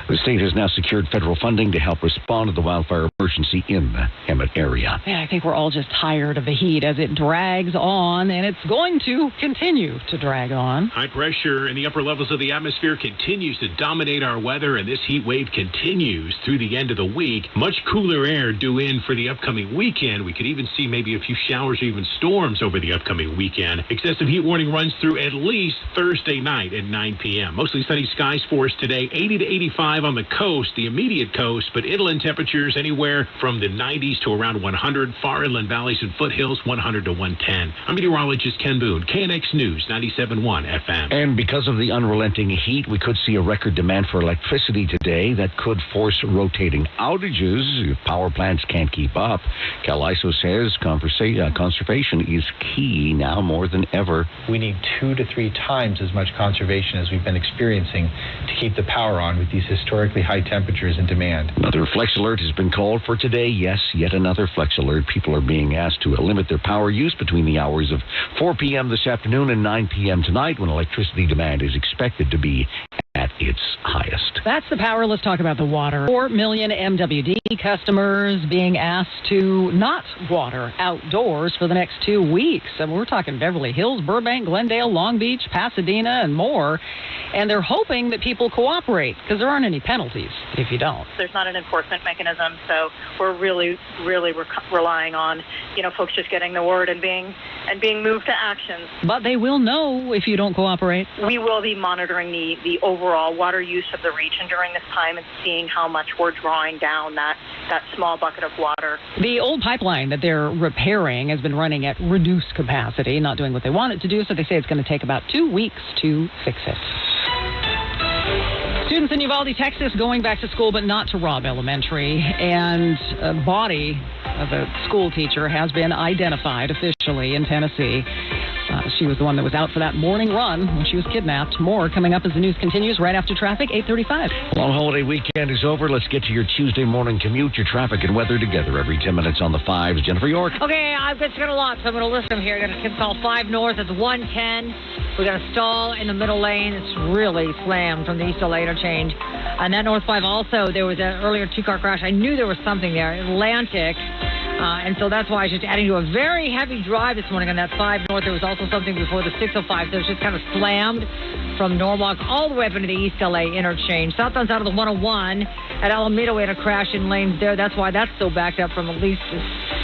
The state has now secured federal funding to help respond to the wildfire emergency in the Hemet area.
Yeah, I think we're all just tired of the heat as it drags on, and it's going to continue to drag on.
High pressure in the upper levels of the atmosphere continues to dominate our weather, and this heat wave continues through the end of the week. Much cooler air due in for the upcoming weekend. We could even see maybe a few showers or even storms over the upcoming weekend. Excessive heat warning runs through at least Thursday night at 9 p.m. Mostly sunny skies for us today, 80 to 85 on the coast, the immediate coast, but inland temperatures anywhere from the 90s to around 100. Far inland valleys and foothills, 100 to 110. I'm meteorologist Ken Boone, KNX News 97.1 FM.
And because of the unrelenting heat, we could see a record demand for electricity today that could force rotating outages if power plants can't keep up. CalISO says conservation is key now more than ever.
We need 2 to 3 times as much conservation as we've been experiencing to keep the power on with these historically high temperatures and demand.
Another flex alert has been called for today. Yes, yet another flex alert. People are being asked to limit their power use between the hours of 4 p.m. this afternoon and 9 p.m. tonight when electricity demand is expected to be at its highest.
That's the power. Let's talk about the water. 4 million MWD customers being asked to not water outdoors for the next 2 weeks. And we're talking Beverly Hills, Burbank, Glendale, Long Beach, Pasadena, and more. And they're hoping that people cooperate because there aren't any penalties if you don't.
There's not an enforcement mechanism, so we're really relying on, folks just getting the word and being moved to action.
But they will know if you don't cooperate.
We will be monitoring the overall water use of the region during this time and seeing how much we're drawing down that small bucket of water.
The old pipeline that they're repairing has been running at reduced capacity, not doing what they want it to do, so they say it's going to take about 2 weeks to fix it. Students in Uvalde, Texas, going back to school, but not to Robb Elementary. And a body of a school teacher has been identified officially in Tennessee. She was the one that was out for that morning run when she was kidnapped. More coming up as the news continues right after traffic, 8:35.
Long holiday weekend is over. Let's get to your Tuesday morning commute, your traffic and weather together every 10 minutes on the 5s. Jennifer York.
Okay, I've got a lot, so I'm going to list them here. I got a tip call 5 north. It's 110. We got a stall in the middle lane. It's really slammed from the East LA interchange. And that North 5 also, there was an earlier two-car crash. I knew there was something there. Atlantic. And so that's why I was just adding to a very heavy drive this morning on that 5 North. There was also something before the 605. So it was just kind of slammed from Norwalk all the way up into the East LA interchange. Southbound out of the 101 at Alameda, we had a crash in lanes there. That's why that's so backed up from at least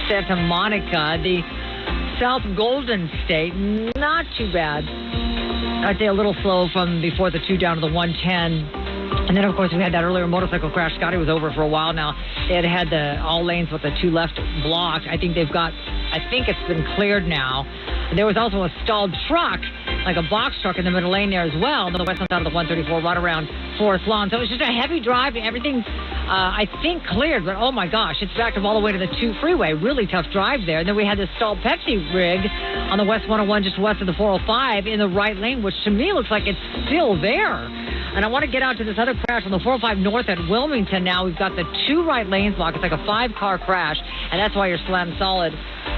Santa Monica. The South Golden State, not too bad. I'd say a little slow from before the 2 down to the 110. And then, of course, we had that earlier motorcycle crash. Scotty was over for a while now. They had all lanes with the 2 left blocked. I think it's been cleared now. There was also a stalled truck, like a box truck in the middle lane there as well. On the west side of the 134, right around Forest Lawn. So it was just a heavy drive. Everything's, I think, cleared. But, oh, my gosh, it's backed up all the way to the 2 freeway. Really tough drive there. And then we had this stalled Pepsi rig on the west 101, just west of the 405 in the right lane, which to me looks like it's still there. And I want to get out to this other crash on the 405 north at Wilmington now. We've got the 2 right lanes blocked. It's like a 5-car crash, and that's why you're slammed solid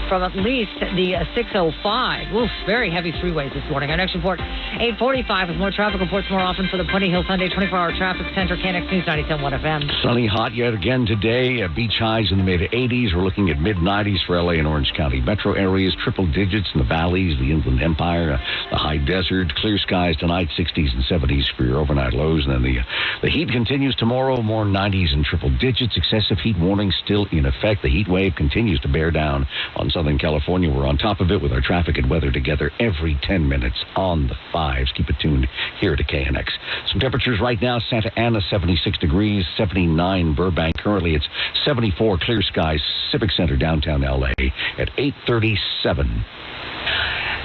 from at least the 605. Oof, very heavy freeways this morning. Our next report, 8:45, with more traffic reports more often for the Puente Hill Sunday 24-hour traffic center. KNX News 97.1 FM.
Sunny, hot yet again today. Beach highs in the mid-80s. We're looking at mid-90s for LA and Orange County metro areas. Triple digits in the valleys, the Inland Empire, the high desert. Clear skies tonight, 60s and 70s for your overnight lows. And then the heat continues tomorrow. More 90s and triple digits. Excessive heat warning still in effect. The heat wave continues to bear down on Southern California. We're on top of it with our traffic and weather together every 10 minutes on the 5s. Keep it tuned here to KNX. Some temperatures right now. Santa Ana, 76 degrees, 79 Burbank. Currently, it's 74 clear skies. Civic Center, downtown LA at 8:37.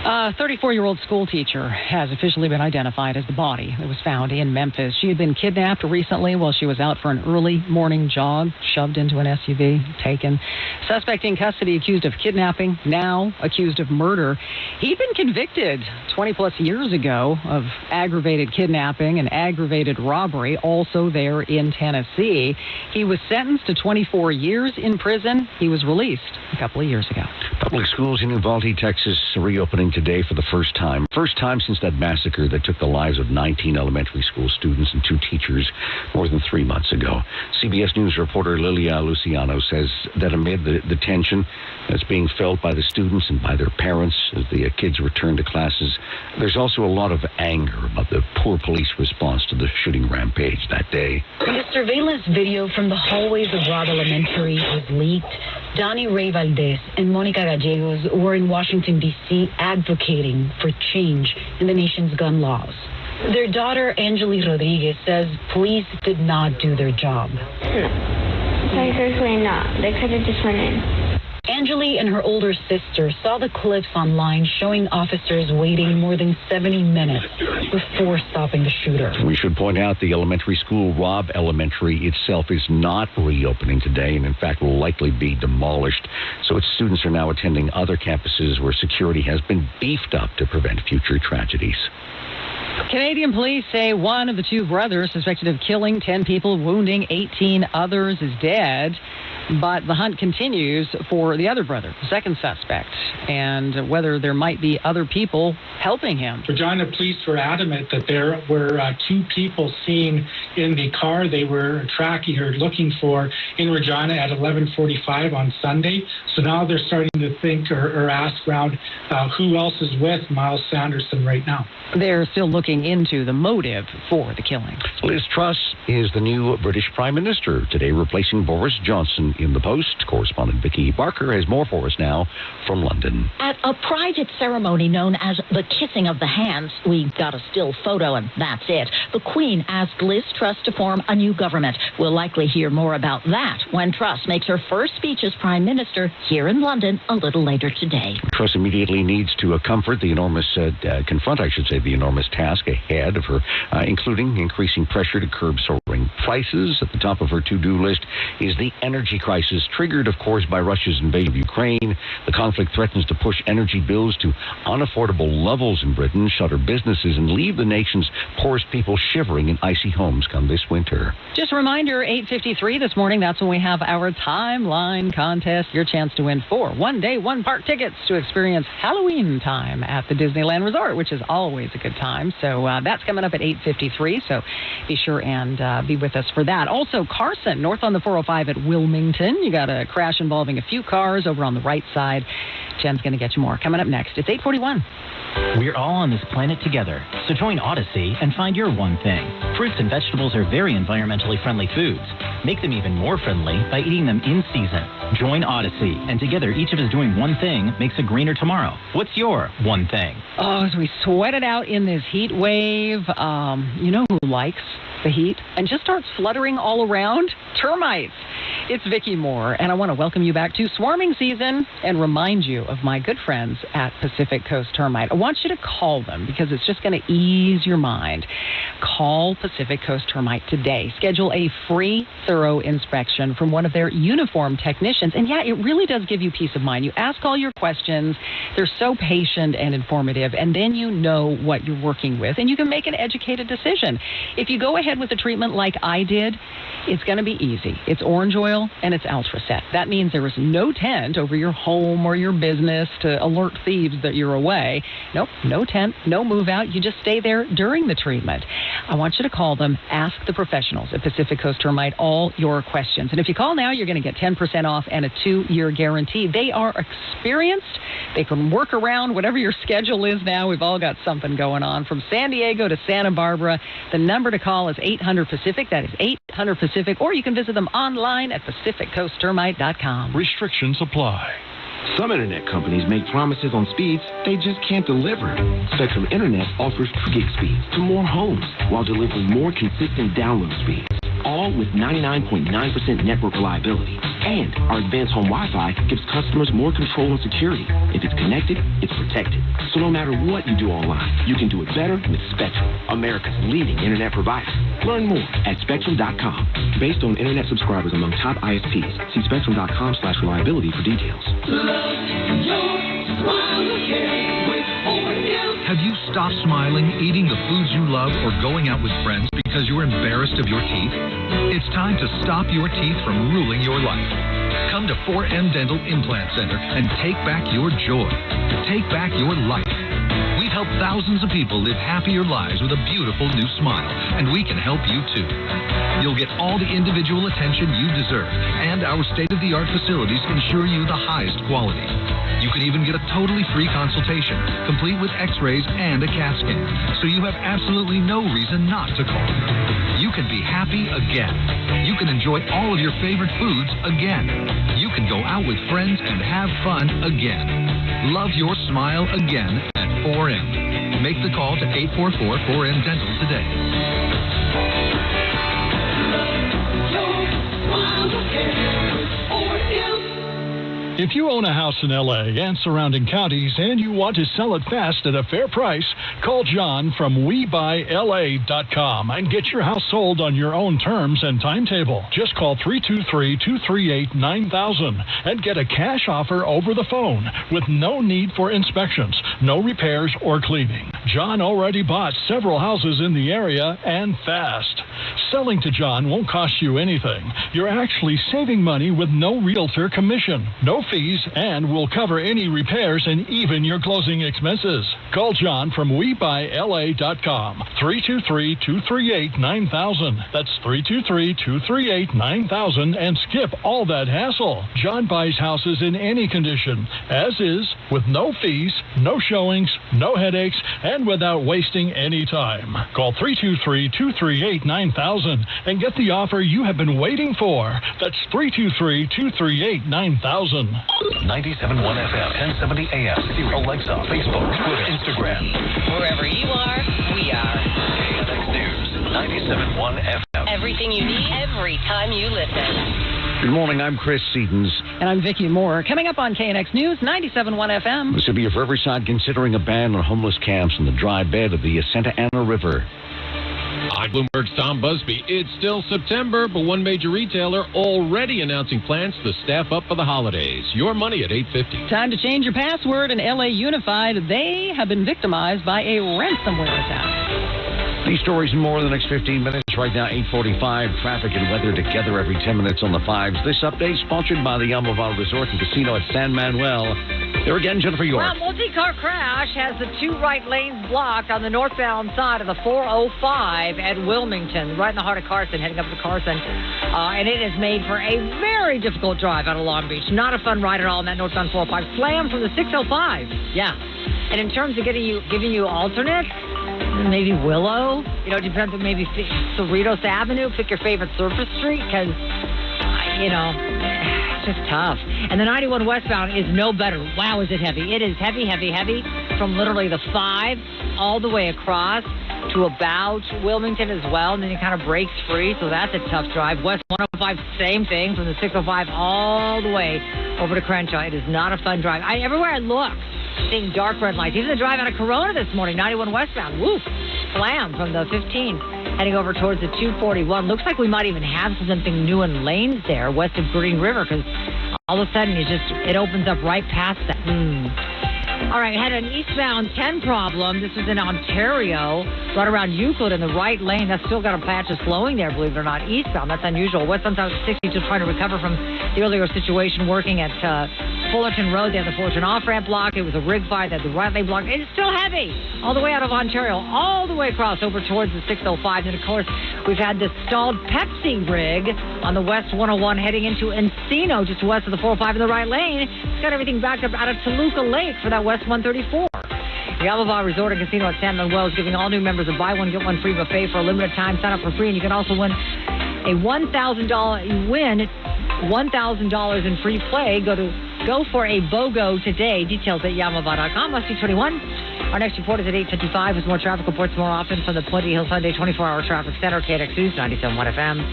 A 34-year-old school teacher has officially been identified as the body that was found in Memphis. She had been kidnapped recently while she was out for an early morning jog, shoved into an SUV, taken. Suspect in custody accused of kidnapping, now accused of murder. He'd been convicted 20-plus years ago of aggravated kidnapping and aggravated robbery, also there in Tennessee. He was sentenced to 24 years in prison. He was released a couple of years ago.
Public schools in Uvalde, Texas, reopening today for the first time. First time since that massacre that took the lives of 19 elementary school students and 2 teachers more than 3 months ago. CBS News reporter Lilia Luciano says that amid the tension that's being felt by the students and by their parents as the kids return to classes, there's also a lot of anger about the poor police response to the shooting rampage that day.
When the surveillance video from the hallways of Robb Elementary was leaked, Donnie Ray Valdez and Monica Gallegos were in Washington, D.C. advocating for change in the nation's gun laws. Their daughter, Angeli Rodriguez, says police did not do their job.
Certainly not. They could have just went in.
Angeli and her older sister saw the clips online showing officers waiting more than 70 minutes before stopping the shooter.
We should point out the elementary school, Robb Elementary, itself is not reopening today and, in fact, will likely be demolished. So its students are now attending other campuses where security has been beefed up to prevent future tragedies.
Canadian police say one of the 2 brothers suspected of killing 10 people, wounding 18 others is dead. But the hunt continues for the other brother, the second suspect, and whether there might be other people helping him.
Regina police were adamant that there were 2 people seen in the car they were tracking or looking for in Regina at 11:45 on Sunday. So now they're starting to think or ask around who else is with Miles Sanderson right now.
They're still looking into the motive for the killing.
Liz Truss is the new British Prime Minister, today replacing Boris Johnson in the post. Correspondent Vicky Barker has more for us now from London.
At a private ceremony known as the Kissing of the Hands, we got a still photo and that's it. The Queen asked Liz Truss to form a new government. We'll likely hear more about that when Truss makes her first speech as Prime Minister here in London a little later today.
Truss immediately needs to confront the enormous task ahead of her, including increasing pressure to curb soaring prices. At the top of her to-do list is the energy crisis triggered, of course, by Russia's invasion of Ukraine. The conflict threatens to push energy bills to unaffordable levels in Britain, shutter businesses, and leave the nation's poorest people shivering in icy homes come this winter.
Just a reminder, 8:53 this morning, that's when we have our timeline contest. Your chance to win 4 one-day, one-park tickets to experience Halloween time at the Disneyland Resort, which is always a good time. So that's coming up at 8:53, so be sure and be with us for that. Also, Carson, north on the 405 at Wilmington. You got a crash involving a few cars over on the right side. Jen's going to get you more. Coming up next, it's 8:41.
We're all on this planet together, so join Odyssey and find your one thing. Fruits and vegetables are very environmentally friendly foods. Make them even more friendly by eating them in season. Join Odyssey, and together each of us doing one thing makes a greener tomorrow. What's your one thing?
Oh, as we sweat it out in this heat wave, you know who likes the heat and just starts fluttering all around? Termites. It's Vicki Moore, and I want to welcome you back to swarming season and remind you of my good friends at Pacific Coast Termite. I want you to call them because it's just going to ease your mind. Call Pacific Coast Termite today. Schedule a free, thorough inspection from one of their uniformed technicians. And yeah, it really does give you peace of mind. You ask all your questions. They're so patient and informative, and then you know what you're working with, and you can make an educated decision. If you go ahead with a treatment like I did, it's going to be easy. It's orange oil and it's Ultraset. That means there is no tent over your home or your business to alert thieves that you're away. Nope, no tent, no move out. You just stay there during the treatment. I want you to call them. Ask the professionals at Pacific Coast Termite all your questions. And if you call now, you're going to get 10% off and a 2-year guarantee. They are experienced. They can work around whatever your schedule is now. We've all got something going on. From San Diego to Santa Barbara, the number to call is 800-PACIFIC. That is 800-PACIFIC. Or you can visit them online at PacificCoastTermite.com.
Restrictions apply. Some internet companies make promises on speeds they just can't deliver. Spectrum Internet offers 2 gig speeds to more homes while delivering more consistent download speeds, all with 99.9% network reliability. And our advanced home Wi-Fi gives customers more control and security. If it's connected, it's protected. So no matter what you do online, you can do it better with Spectrum, America's leading internet provider. Learn more at Spectrum.com. Based on internet subscribers among top ISPs. See Spectrum.com/reliability for details.
Have you stopped smiling, eating the foods you love, or going out with friends because you're embarrassed of your teeth? It's time to stop your teeth from ruling your life. Come to 4M Dental Implant Center and take back your joy. Take back your life. We've helped thousands of people live happier lives with a beautiful new smile, and we can help you too. You'll get all the individual attention you deserve, and our state-of-the-art facilities ensure you the highest quality. You can even get a totally free consultation, complete with x-rays and a CAT scan, so you have absolutely no reason not to call. You can be happy again. You can enjoy all of your favorite foods again. You can go out with friends and have fun again. Love your smile again at 4M. Make the call to 844-4M-DENTAL today.
If you own a house in L.A. and surrounding counties and you want to sell it fast at a fair price, call John from WeBuyLA.com and get your house sold on your own terms and timetable. Just call 323-238-9000 and get a cash offer over the phone with no need for inspections, no repairs or cleaning. John already bought several houses in the area and fast. Selling to John won't cost you anything. You're actually saving money with no realtor commission, no fees, and will cover any repairs and even your closing expenses. Call John from WeBuyLA.com, 323-238-9000. That's 323-238-9000, and skip all that hassle. John buys houses in any condition, as is, with no fees, no showings, no headaches, and without wasting any time. Call 323-238-9000 and get the offer you have been waiting for. That's 323-238-9000.
97.1 FM, 1070 AM, Alexa, Facebook, Twitter, Instagram.
Wherever you are, we are.
KNX News, 97.1 FM.
Everything you need, every time you listen.
Good morning, I'm Chris Sedens.
And I'm Vicki Moore. Coming up on KNX News, 97.1 FM.
The city of Riverside considering a ban on homeless camps in the dry bed of the Santa Ana River.
I'm Bloomberg's Tom Busby. It's still September, but one major retailer already announcing plans to staff up for the holidays. Your money at 8:50.
Time to change your password in LA Unified. They have been victimized by a ransomware attack.
These stories and more in the next 15 minutes. Right now, 8:45. Traffic and weather together every 10 minutes on the 5s. This update sponsored by the Yamovale Resort and Casino at San Manuel. There again, Jennifer York.
Well, multi-car crash has the two right lanes blocked on the northbound side of the 405 at Wilmington, right in the heart of Carson, heading up to Carson. And it is made for a very difficult drive out of Long Beach. Not a fun ride at all on that northbound 405. Slam from the 605. Yeah. And in terms of giving you alternates, maybe Willow. You know, it depends on maybe Cerritos Avenue. Pick your favorite surface street because, it's just tough. And the 91 westbound is no better. Wow, is it heavy. It is heavy, heavy, heavy from literally the 5 all the way across to about Wilmington as well. And then it kind of breaks free, so that's a tough drive. West 105, same thing from the 605 all the way over to Crenshaw. It is not a fun drive. Everywhere I look, seeing dark red lights. Even the drive out of Corona this morning, 91 westbound. Woo! Slam from the 15, heading over towards the 241. Looks like we might even have something new in lanes there west of Green River because all of a sudden it opens up right past that. All right, had an eastbound 10 problem. This was in Ontario, right around Euclid in the right lane. That's still got a patch of slowing there, believe it or not. Eastbound, that's unusual. Westbound 60 just trying to recover from the earlier situation working at Fullerton Road. They had the Fullerton off-ramp block. It was a rig fire. They had the right lane block. It's still heavy all the way out of Ontario, all the way across over towards the 605. And, of course, we've had this stalled Pepsi rig on the West 101 heading into Encino, just west of the 405 in the right lane. It's got everything backed up out of Toluca Lake for that West 134. The Yalovah Resort and Casino at San Manuel is giving all new members a buy one, get one free buffet for a limited time. Sign up for free, and you can also win a $1,000 in free play. Go for a BOGO today. Details at Yamovah.com. Must be 21. Our next report is at 8:55 with more traffic reports more often from the Puente Hill Sunday 24-hour traffic center, KNX News 97.1 FM.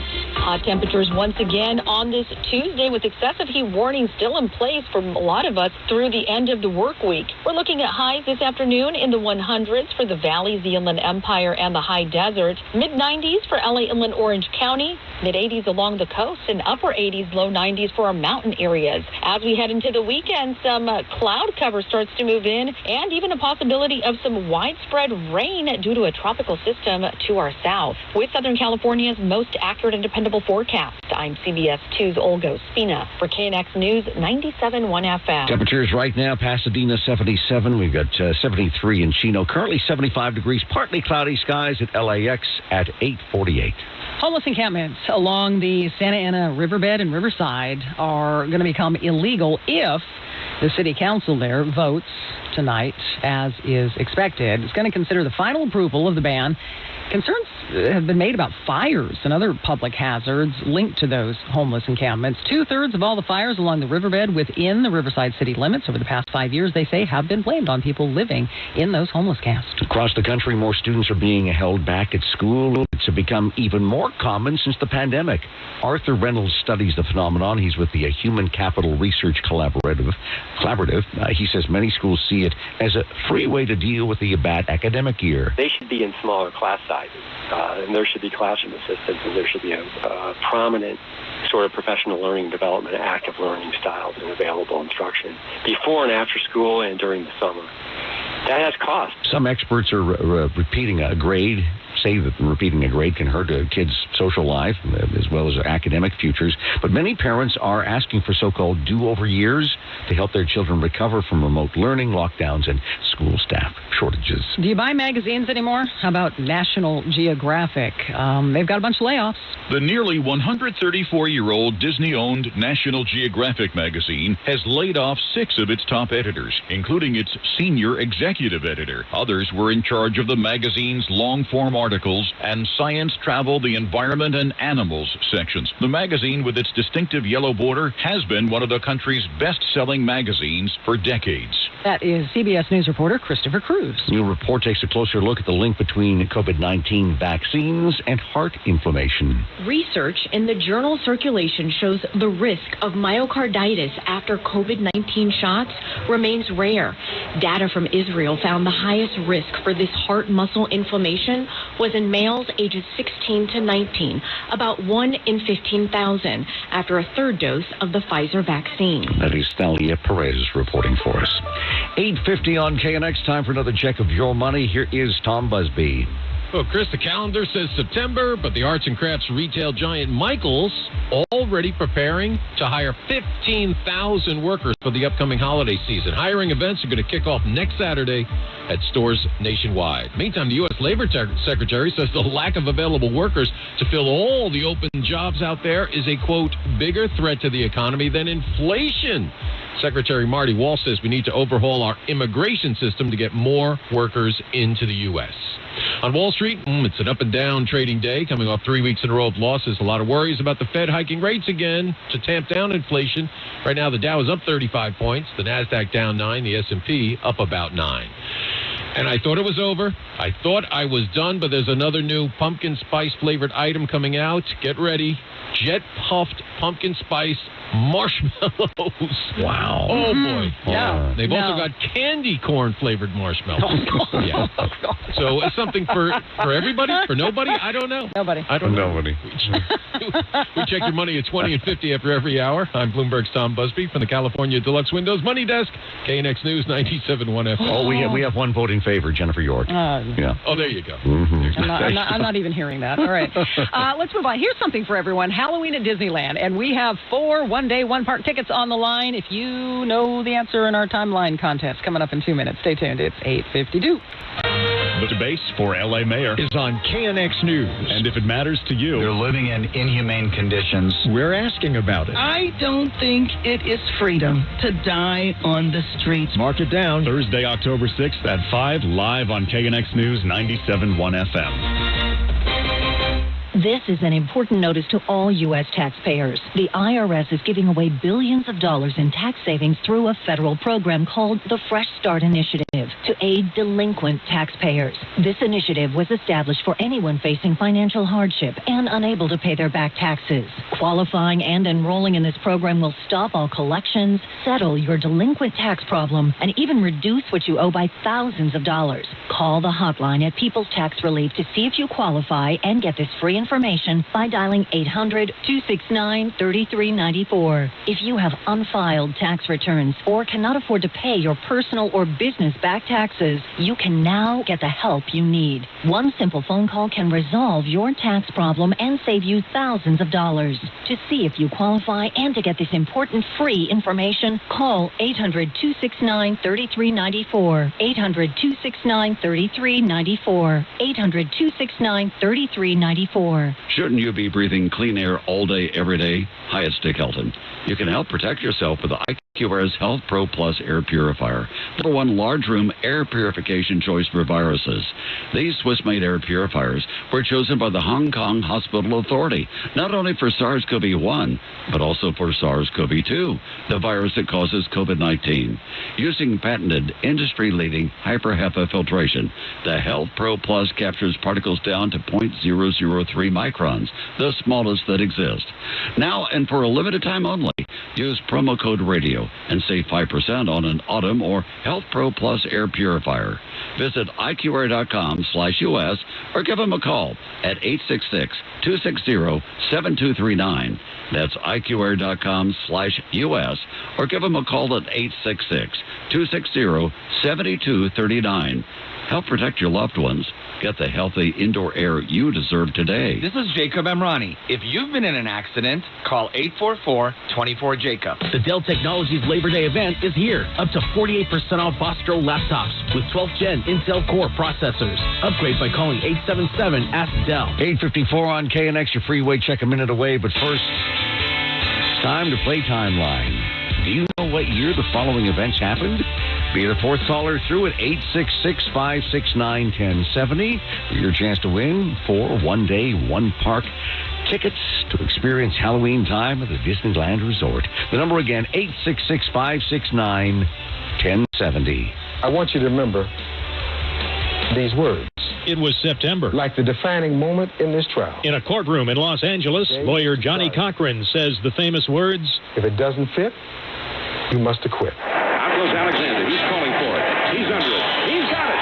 Temperatures once again on this Tuesday with excessive heat warnings still in place for a lot of us through the end of the work week. We're looking at highs this afternoon in the 100s for the valleys, the Inland Empire, and the high desert. Mid-90s for LA Inland Orange County. Mid-80s along the coast and upper 80s, low 90s for our mountain areas. As we head into the weekend, some cloud cover starts to move in and even a possibility of some widespread rain due to a tropical system to our south. With Southern California's most accurate and dependable forecast, I'm CBS 2's Olga Spina for KNX News 97.1 FM.
Temperatures right now, Pasadena 77. We've got 73 in Chino. Currently 75 degrees, partly cloudy skies at LAX at 8:48.
Homeless encampments along the Santa Ana riverbed and Riverside are going to become illegal if the city council there votes tonight, as is expected. It's going to consider the final approval of the ban. Concerns have been made about fires and other public hazards linked to those homeless encampments. 2/3 of all the fires along the riverbed within the Riverside city limits over the past 5 years, they say, have been blamed on people living in those homeless camps.
Across the country, more students are being held back at school. It's become even more common since the pandemic. Arthur Reynolds studies the phenomenon. He's with the Human Capital Research Collaborative. He says many schools see it as a free way to deal with the bad academic year.
They should be in smaller class sizes, and there should be classroom assistants, and there should be a prominent sort of professional learning development, active learning styles and available instruction before and after school and during the summer. That has cost.
Some experts are repeating a grade, say that repeating a grade can hurt a kid's social life as well as their academic futures. But many parents are asking for so-called do-over years to help their children recover from remote learning, lockdowns, and school staff shortages.
Do you buy magazines anymore? How about National Geographic? They've got a bunch of layoffs.
The nearly 134-year-old Disney-owned National Geographic magazine has laid off 6 of its top editors, including its senior executive editor. Others were in charge of the magazine's long-form articles and science, travel, the environment, and animals sections. The magazine, with its distinctive yellow border, has been one of the country's best-selling magazines for decades.
That is CBS News reporter Christopher Cruz.
New report takes a closer look at the link between COVID-19 vaccines and heart inflammation.
Research in the journal Circulation shows the risk of myocarditis after COVID-19 shots remains rare. Data from Israel found the highest risk for this heart muscle inflammation was in males ages 16 to 19, about 1 in 15,000, after a third dose of the Pfizer vaccine.
That is Thalia Perez reporting for us. 8:50 on KNX. Time for another check of your money. Here is Tom Busby.
Well, Chris, the calendar says September, but the arts and crafts retail giant Michaels already preparing to hire 15,000 workers for the upcoming holiday season. Hiring events are going to kick off next Saturday at stores nationwide. Meantime, the U.S. Labor Secretary says the lack of available workers to fill all the open jobs out there is a, quote, bigger threat to the economy than inflation. Secretary Marty Walsh says we need to overhaul our immigration system to get more workers into the U.S. On Wall Street, it's an up-and-down trading day, coming off 3 weeks in a row of losses. A lot of worries about the Fed hiking rates again to tamp down inflation. Right now, the Dow is up 35 points, the NASDAQ down 9, the S&P up about 9. And I thought it was over. I thought I was done, but there's another new pumpkin spice-flavored item coming out. Get ready. Jet-puffed pumpkin spice marshmallows.
Wow.
Oh, boy.
Yeah.
They've also got candy corn-flavored marshmallows. Yeah. So it's something for everybody? For nobody? I don't know.
Nobody.
I don't know.
Nobody.
We check your money at 20 and 50 after every hour. I'm Bloomberg's Tom Busby from the California Deluxe Windows Money Desk. KNX News 97.1 FM.
Oh, we have one vote in favor, Jennifer York.
Yeah. Oh, there you go.
Mm-hmm.
I'm not even hearing that. All right. Let's move on. Here's something for everyone. Halloween at Disneyland. And we have 4 one-day, one-park tickets on the line. If you know the answer in our timeline contest, coming up in 2 minutes. Stay tuned. It's 8:52.
The debate for L.A. mayor is on KNX News. And if it matters to you,
they're living in inhumane conditions.
We're asking about it.
I don't think it is freedom to die on the streets.
Mark it down. Thursday, October 6th at 5, live on KNX News 97.1 FM.
This is an important notice to all U.S. taxpayers. The IRS is giving away billions of dollars in tax savings through a federal program called the Fresh Start Initiative to aid delinquent taxpayers. This initiative was established for anyone facing financial hardship and unable to pay their back taxes. Qualifying and enrolling in this program will stop all collections, settle your delinquent tax problem, and even reduce what you owe by thousands of dollars. Call the hotline at People's Tax Relief to see if you qualify and get this free information by dialing 800-269-3394. If you have unfiled tax returns or cannot afford to pay your personal or business back taxes, you can now get the help you need. One simple phone call can resolve your tax problem and save you thousands of dollars. To see if you qualify and to get this important free information, call 800-269-3394. 800-269-3394. 800-269-3394.
Shouldn't you be breathing clean air all day, every day? Hi, it's Dick Helton. You can help protect yourself with the IQAir's Health Pro Plus air purifier. #1 large room air purification choice for viruses. These Swiss-made air purifiers were chosen by the Hong Kong Hospital Authority, not only for SARS-CoV-1, but also for SARS-CoV-2, the virus that causes COVID-19. Using patented, industry-leading hyper-HEPA filtration, the Health Pro Plus captures particles down to 0.003 microns, the smallest that exist. Now, and for a limited time only, use promo code RADIO and save 5% on an Autumn or Health Pro Plus air purifier. Visit IQAir.com/US or give them a call at 866-260-7239. That's IQAir.com/US or give them a call at 866-260-7239. Help protect your loved ones. Get the healthy indoor air you deserve today.
This is Jacob Emrani. If you've been in an accident, call 844-24-JACOB.
The Dell Technologies Labor Day event is here. Up to 48% off Bostro laptops with 12th Gen Intel Core processors. Upgrade by calling 877-ASK-DELL.
8:54 on KNX, your freeway check a minute away. But first, it's time to play Timeline. Do you know what year the following events happened? Be the fourth caller through at 866-569-1070 for your chance to win 4 one-day, one-park tickets to experience Halloween time at the Disneyland Resort. The number again, 866-569-1070.
I want you to remember these words.
It was September.
Like the defining moment in this trial.
In a courtroom in Los Angeles, lawyer Johnny Cochran says the famous words,
"If it doesn't fit, you must acquit."
Out goes Alexander. He's calling for it. He's under it. He's got it.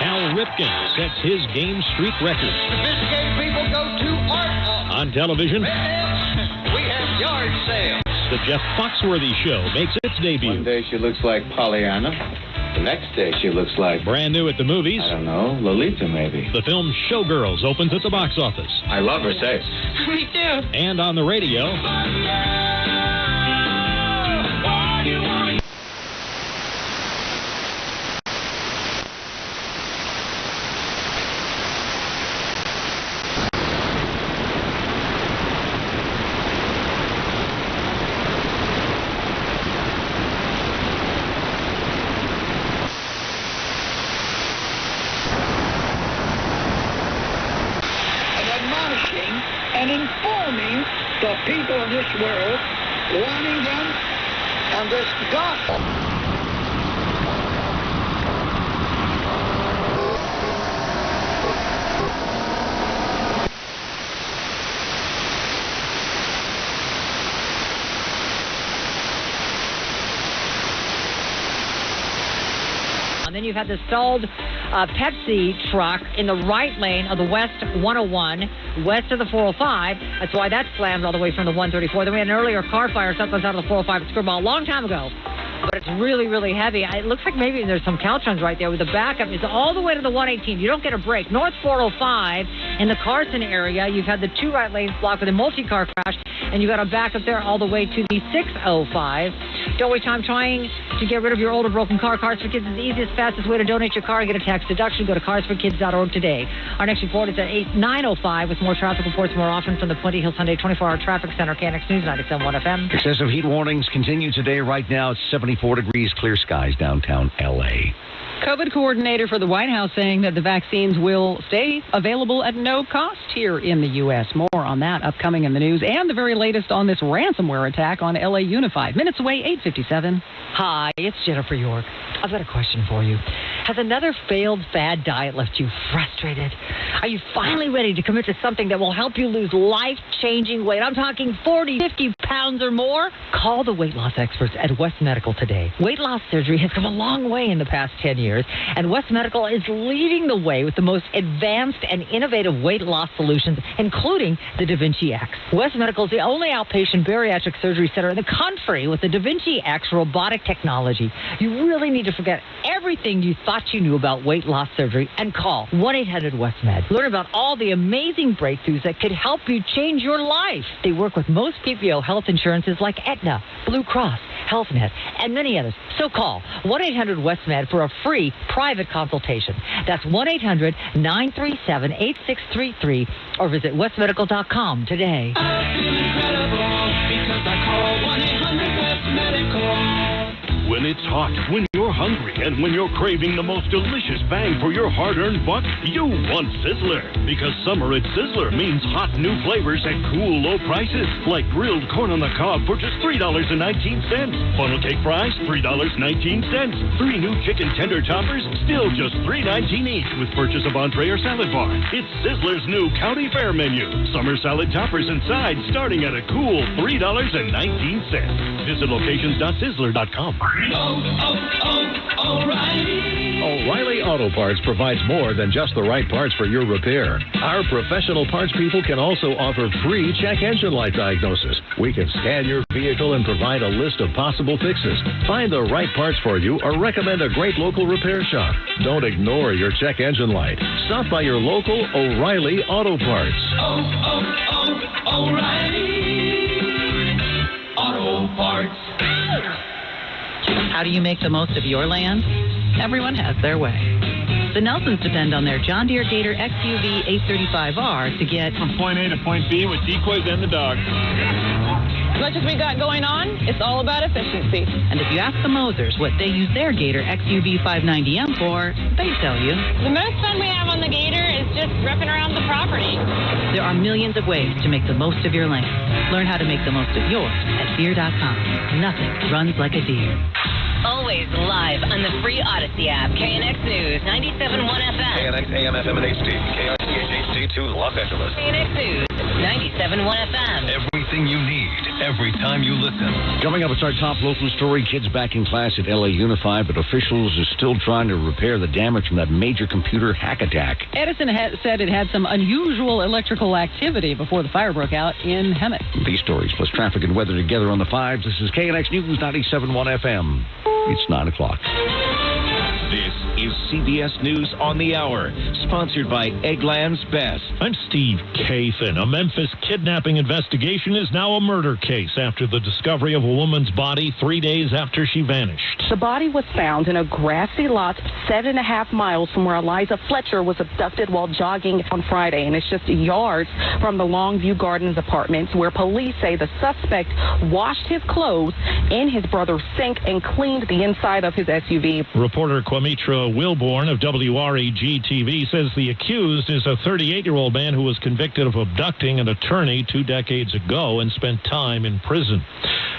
Al ripped Rifkin sets his game streak record.
Sophisticated people go to art auctions.
On television,
We have yard sales.
the Jeff Foxworthy Show makes its debut.
One day she looks like Pollyanna. The next day she looks like...
Brand new at the movies.
I don't know, Lolita maybe.
The film Showgirls opens at the box office.
I love her face.
Me too.
And on the radio...
And informing the people of this world, warning them on this gospel.
And then you've had the stalled Pepsi truck in the right lane of the West 101, west of the 405. That's why that slammed all the way from the 134. Then we had an earlier car fire southwest out of the 405 at Skirball a long time ago. But it's really, really heavy. It looks like maybe there's some Caltrans right there with the backup. It's all the way to the 118. You don't get a break. North 405 in the Carson area, you've had the two right lanes blocked with a multi-car crash, and you got a backup there all the way to the 605. Don't waste time trying to get rid of your old or broken car. Cars for Kids is the easiest, fastest way to donate your car and get a tax deduction. Go to carsforkids.org today. Our next report is at 9:05 with more traffic reports more often from the Puente Hill Sunday 24-hour traffic center. KNX News 97.1 FM.
Excessive heat warnings continue today. Right now, it's 74 degrees, clear skies downtown L.A.
COVID coordinator for the White House saying that the vaccines will stay available at no cost here in the U.S. More on that upcoming in the news, and the very latest on this ransomware attack on L.A. Unified. Minutes away, 8:57.
Hi, it's Jennifer York. I've got a question for you. Has another failed fad diet left you frustrated? Are you finally ready to commit to something that will help you lose life-changing weight? I'm talking 40, 50 pounds or more. Call the weight loss experts at West Medical today. Weight loss surgery has come a long way in the past 10 years, and West Medical is leading the way with the most advanced and innovative weight loss solutions, including the Da Vinci X. West Medical is the only outpatient bariatric surgery center in the country with the Da Vinci X robotic technology. You really need to forget everything you thought you knew about weight loss surgery and call 1-800-WESTMED. Learn about all the amazing breakthroughs that could help you change your life. They work with most PPO health insurances like Aetna, Blue Cross, HealthNet, and many others. So call 1-800-WESTMED for a free private consultation. That's 1-800-937-8633 or visit westmedical.com today.
I feel incredible because I call 1-800-WEST-MEDICAL.
When it's hot, when you're hungry, and when you're craving the most delicious bang for your hard-earned buck, you want Sizzler. Because summer at Sizzler means hot new flavors at cool low prices. Like grilled corn on the cob for just $3.19. Funnel cake fries, $3.19. 3 new chicken tender toppers, still just $3.19 each with purchase of entree or salad bar. It's Sizzler's new County Fair menu. Summer salad toppers and sides starting at a cool $3.19. Visit locations.sizzler.com.
O'Reilly Auto Parts provides more than just the right parts for your repair. Our professional parts people can also offer free check engine light diagnosis. We can scan your vehicle and provide a list of possible fixes. Find the right parts for you or recommend a great local repair shop. Don't ignore your check engine light. Stop by your local O'Reilly Auto Parts.
O'Reilly Auto Parts.
How do you make the most of your land? Everyone has their way. The Nelsons depend on their John Deere Gator XUV 835R to get
from point A to point B with decoys and the dog.
As much as we got going on, it's all about efficiency. And if you ask the Mosers what they use their Gator XUV 590M for, they tell you.
The most fun we have on the Gator is just ripping around the property.
There are millions of ways to make the most of your land. Learn how to make the most of yours at Deere.com. Nothing runs like a Deere.
Always live on the free Odyssey app. KNX News 97.1 FM.
KNX AM, FM, and HD. KRTH HD2 Los Angeles.
KNX News 97.1 FM.
Everything you need
every time you listen.
Coming up, it's our top local story. Kids back in class at LA Unified, but officials are still trying to repair the damage from that major computer hack attack.
Edison said it had some unusual electrical activity before the fire broke out in Hemet.
These stories plus traffic and weather together on the 5s. This is KNX News 97.1 FM. It's 9 o'clock.
This is CBS News on the Hour, sponsored by Eggland's Best.
I'm Steve Kathan. A Memphis kidnapping investigation is now a murder case after the discovery of a woman's body 3 days after she vanished.
The body was found in a grassy lot 7.5 miles from where Eliza Fletcher was abducted while jogging on Friday, and it's just yards from the Longview Gardens apartments, where police say the suspect washed his clothes in his brother's sink and cleaned the inside of his SUV.
Reporter Kwamitra Wilborn of WREG-TV says the accused is a 38-year-old man who was convicted of abducting an attorney 2 decades ago and spent time in prison.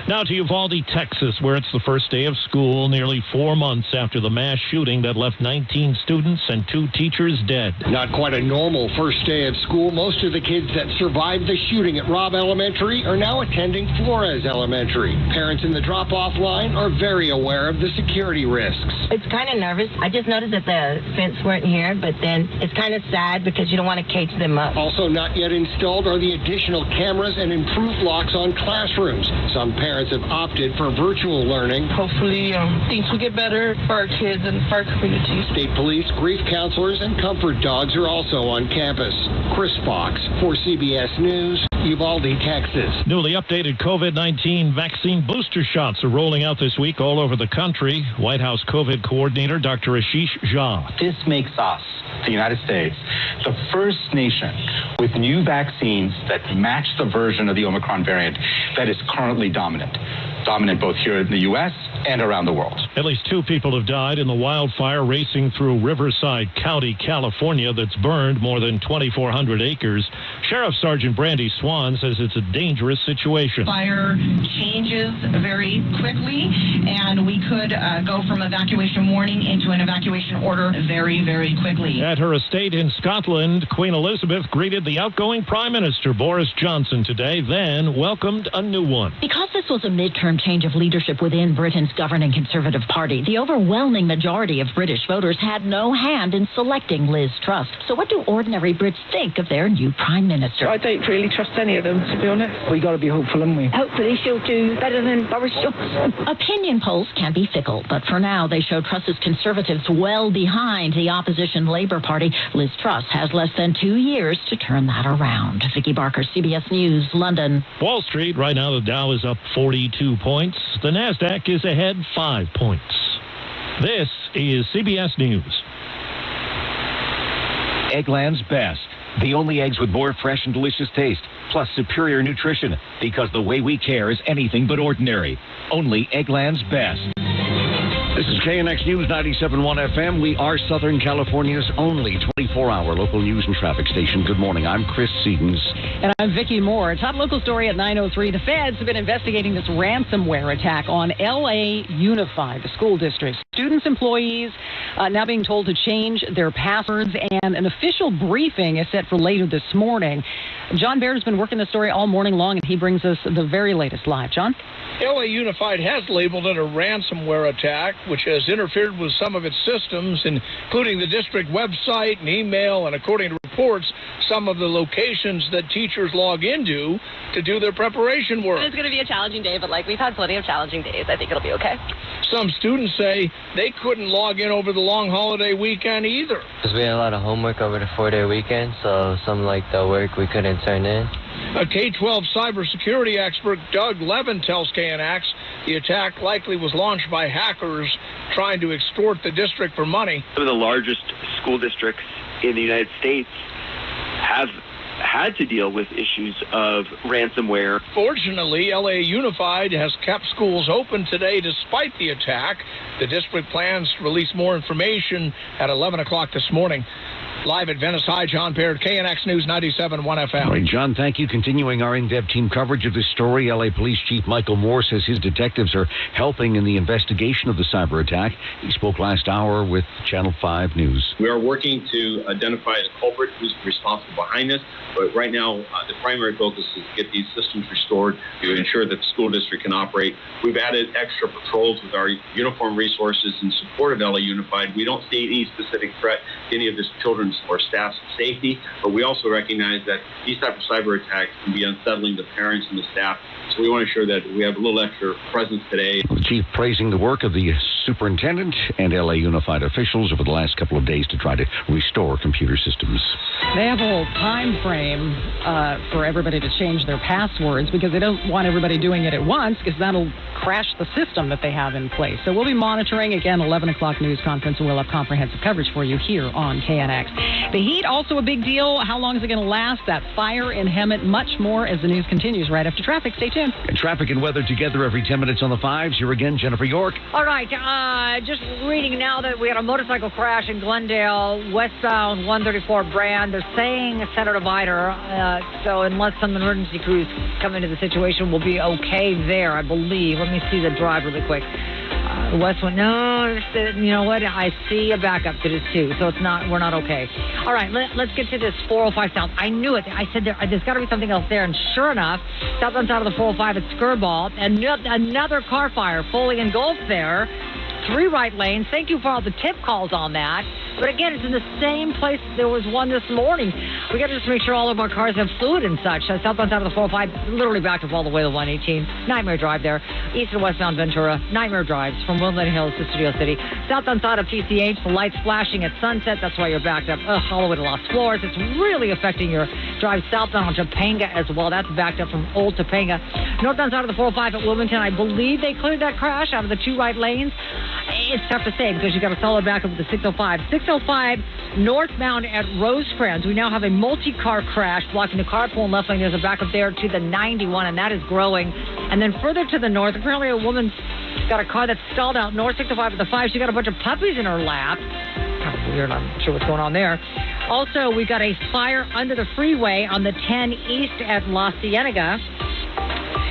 Now to Uvalde, Texas, where it's the first day of school, nearly 4 months after the mass shooting that left 19 students and 2 teachers dead.
Not quite a normal first day at school. Most of the kids that survived the shooting at Robb Elementary are now attending Flores Elementary. Parents in the drop-off line are very aware of the security risks.
It's kind of nervous. I just noticed that the fence weren't here, but then it's kind of sad because you don't want to cage them up.
Also not yet installed are the additional cameras and improved locks on classrooms. Some parents have opted for virtual learning.
Hopefully things will get better for our kids and for our community.
State police, grief counselors, and comfort dogs are also on campus. Chris Fox for CBS News, Uvalde, Texas.
Newly updated COVID-19 vaccine booster shots are rolling out this week all over the country. White House COVID coordinator Dr. Ashish Jha.
This makes us, the United States, the first nation with new vaccines that match the version of the Omicron variant that is currently dominant both here in the U.S. and around the world.
At least 2 people have died in the wildfire racing through Riverside County, California, that's burned more than 2,400 acres. Sheriff Sergeant Brandy Swan says it's a dangerous situation.
Fire changes very quickly, and we could go from evacuation warning into an evacuation order very, very quickly.
At her estate in Scotland, Queen Elizabeth greeted the outgoing Prime Minister Boris Johnson today, then welcomed a new one.
Because this was a midterm change of leadership within Britain's governing Conservative Party, the overwhelming majority of British voters had no hand in selecting Liz Truss. So what do ordinary Brits think of their new Prime Minister?
I don't really trust any of them, to be honest.
We got to be hopeful, haven't we?
Hopefully she'll do better than Boris Johnson.
Opinion polls can be fickle, but for now they show Truss's Conservatives well behind the opposition Labour Party. Liz Truss has less than 2 years to turn that around. Vicky Barker, CBS News, London.
Wall Street, right now the Dow is up 42 points. The NASDAQ is ahead 5 points. This is CBS News.
Eggland's Best. The only eggs with more fresh and delicious taste, plus superior nutrition, because the way we care is anything but ordinary. Only Eggland's Best.
This is KNX News 97.1 FM. We are Southern California's only 24-hour local news and traffic station. Good morning. I'm Chris Sedens.
And I'm Vicki Moore. Top local story at 9:03. The feds have been investigating this ransomware attack on LA Unified, the school district. Students, employees now being told to change their passwords, and an official briefing is set for later this morning. John Baird has been working the story all morning long, and he brings us the very latest live. John?
LA Unified has labeled it a ransomware attack, which has interfered with some of its systems, including the district website and email, and according to reports, some of the locations that teachers log into to do their preparation work.
It's going to be a challenging day, but we've had plenty of challenging days. I think it'll be okay.
Some students say they couldn't log in over the long holiday weekend either.
Because we had a lot of homework over the 4-day weekend, so some the work we couldn't turn in.
A K-12 cybersecurity expert, Doug Levin, tells KNX the attack likely was launched by hackers trying to extort the district for money.
Some of the largest school districts in the United States have had to deal with issues of ransomware.
Fortunately, LA Unified has kept schools open today despite the attack. The district plans to release more information at 11 o'clock this morning. Live at Venice High, John Baird, KNX News 97.1 FM.
All right, John, thank you. Continuing our in-depth team coverage of this story, L.A. Police Chief Michael Moore says his detectives are helping in the investigation of the cyber attack. He spoke last hour with Channel 5 News.
We are working to identify the culprit who's responsible behind this, but right now the primary focus is to get these systems restored to ensure that the school district can operate. We've added extra patrols with our uniform resources in support of LA Unified. We don't see any specific threat to any of this children's or staff's safety, but we also recognize that these type of cyber attacks can be unsettling to parents and the staff. So we want to ensure that we have a little extra presence today.
The chief praising the work of the superintendent and LA Unified officials over the last couple of days to try to restore computer systems.
They have a whole time frame for everybody to change their passwords because they don't want everybody doing it at once because that'll crash the system that they have in place. So we'll be monitoring, again, 11 o'clock news conference, and we'll have comprehensive coverage for you here on KNX. The heat, also a big deal. How long is it going to last? That fire in Hemet, much more as the news continues right after traffic. Stay tuned.
And traffic and weather together every 10 minutes on the 5s. Here again, Jennifer York.
All right, just reading now that we had a motorcycle crash in Glendale, westbound 134 Brand. They're saying a center divider, so unless some emergency crews come into the situation, we'll be okay there, I believe. Let me see the drive really quick. The west one, no, you know what? I see a backup to this too, so we're not okay. All right, let's get to this 405 south. I knew it. I said there's got to be something else there, and sure enough, southbound side of the 405 at Skirball, and another car fire fully engulfed there. 3 right lanes. Thank you for all the tip calls on that. But again, it's in the same place there was one this morning. We got to just make sure all of our cars have fluid and such. Southbound side of the 405, literally backed up all the way to 118. Nightmare drive there. East and westbound Ventura, nightmare drives from Woodland Hills to Studio City. Southbound side of PCH, the lights flashing at sunset. That's why you're backed up all the way to Lost Floors. It's really affecting your drive southbound on Topanga as well. That's backed up from Old Topanga. Northbound side of the 405 at Wilmington, I believe they cleared that crash out of the 2 right lanes. It's tough to say because you got a solid backup with the 605. 605 northbound at Rosecrans. We now have a multi-car crash blocking the carpool and left lane. There's a backup there to the 91, and that is growing. And then further to the north, apparently a woman's got a car that's stalled out north 605 at the 5. She got a bunch of puppies in her lap. Kind of weird. I'm not sure what's going on there. Also, we got a fire under the freeway on the 10 east at La Cienega.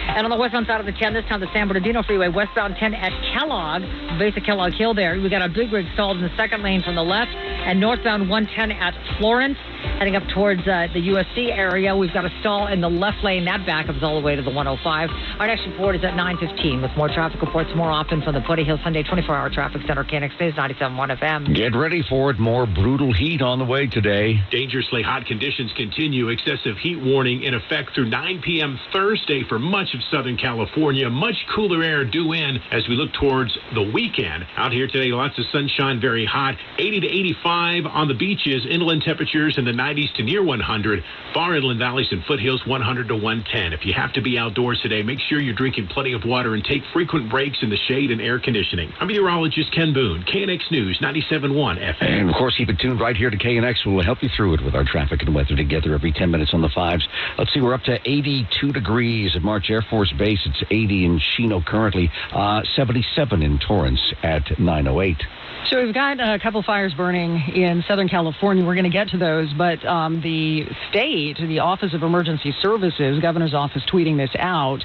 And on the westbound side of the 10, this time the San Bernardino Freeway, westbound 10 at Kellogg, base of Kellogg Hill there. We got a big rig stalled in the second lane from the left, and northbound 110 at Florence, heading up towards the USC area. We've got a stall in the left lane. That backup is all the way to the 105. Our next report is at 9:15 with more traffic reports more often from the Putty Hill Sunday 24-hour traffic center, KNX News 97.1 FM.
Get ready for it. More brutal heat on the way today.
Dangerously hot conditions continue. Excessive heat warning in effect through 9 p.m. Thursday for much of Southern California. Much cooler air due in as we look towards the weekend. Out here today, lots of sunshine, very hot. 80 to 85 on the beaches. Inland temperatures in the 90s to near 100. Far inland valleys and foothills 100 to 110. If you have to be outdoors today, make sure you're drinking plenty of water and take frequent breaks in the shade and air conditioning. I'm meteorologist Ken Boone, KNX News 97.1 FM.
And of course, keep it tuned right here to KNX. We'll help you through it with our traffic and weather together every 10 minutes on the 5s. Let's see, we're up to 82 degrees at March Air Force Base. It's 80 in Chino currently, 77 in Torrance at 9:08.
So we've got a couple fires burning in Southern California. We're going to get to those, but the state, the Office of Emergency Services, governor's office tweeting this out,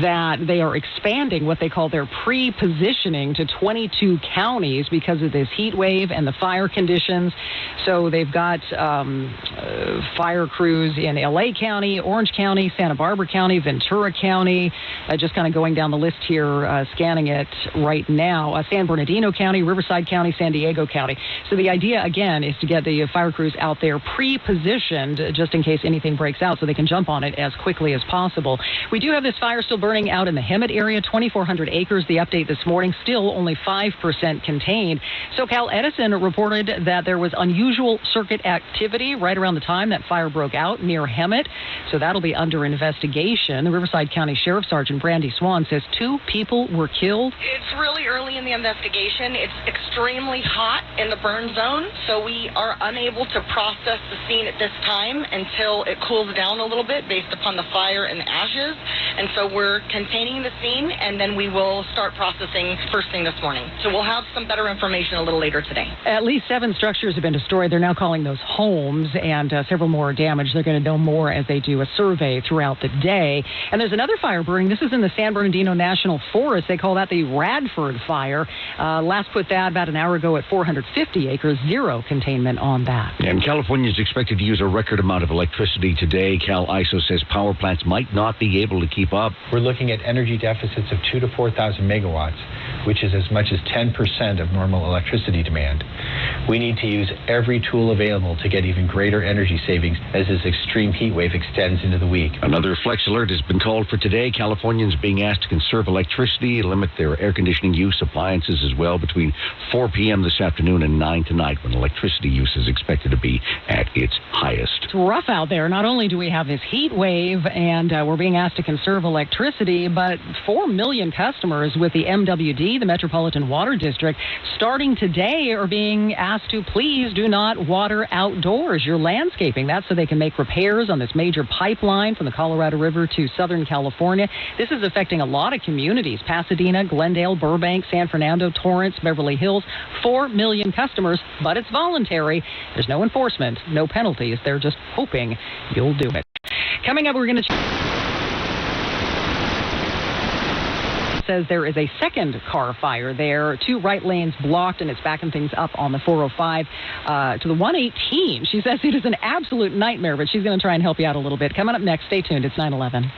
that they are expanding what they call their pre-positioning to 22 counties because of this heat wave and the fire conditions. So they've got fire crews in LA County, Orange County, Santa Barbara County, Ventura County, just kind of going down the list here, scanning it right now. San Bernardino County, Riverside County, San Diego County. So the idea, again, is to get the fire crews out there pre-positioned just in case anything breaks out so they can jump on it as quickly as possible. We do have this fire still burning out in the Hemet area, 2,400 acres. The update this morning, still only 5% contained. SoCal Edison reported that there was unusual circuit activity right around the time that fire broke out near Hemet. So that'll be under investigation. The Riverside County Sheriff Sergeant Brandy Swan says 2 people were killed.
It's really early in the investigation. It's
extremely hot in the burn zone, so we are unable to process the scene at this time until it cools down a little bit based upon the fire and the ashes. And so we're containing the scene, and then we will start processing first thing this morning. So we'll have some better information a little later today.
At least 7 structures have been destroyed. They're now calling those homes, and several more are damaged. They're going to know more as they do a survey throughout the day. And there's another fire brewing. This is in the San Bernardino National Forest. They call that the Radford Fire. Last put that about an hour ago at 450 acres. Zero containment on that.
And California is expected to use a record amount of electricity today. Cal ISO says power plants might not be able to keep up.
We're looking at energy deficits of 2,000 to 4,000 megawatts, which is as much as 10% of normal electricity demand. We need to use every tool available to get even greater energy savings as this extreme heat wave extends into the week.
Another flex alert has been called for today. Californians being asked to conserve electricity, limit their air conditioning use, appliances as well, between 4 p.m. this afternoon and 9 tonight, when electricity use is expected to be at its highest.
It's rough out there. Not only do we have this heat wave and we're being asked to conserve electricity, but 4 million customers with the MWD, the Metropolitan Water District, starting today are being asked to please do not water outdoors. Your landscaping. That's so they can make repairs on this major pipeline from the Colorado River to Southern California. This is affecting a lot of communities: Pasadena, Glendale, Burbank, San Fernando, Torrance, Beverly Hills. 4 million customers, but it's voluntary. There's no enforcement, no penalties. They're just hoping you'll do it. Coming up, we're going to says there is a second car fire there. 2 right lanes blocked, and it's backing things up on the 405 to the 118. She says it is an absolute nightmare, but she's going to try and help you out a little bit. Coming up next, stay tuned. It's 9/11.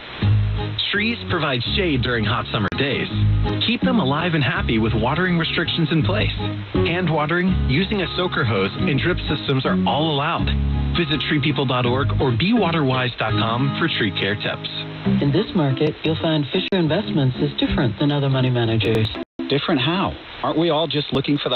Trees provide shade during hot summer days. Keep them alive and happy with watering restrictions in place. Hand watering, using a soaker hose, and drip systems are all allowed. Visit treepeople.org or bewaterwise.com for tree care tips.
In this market, you'll find Fisher Investments is different than other money managers.
Different how? Aren't we all just looking for the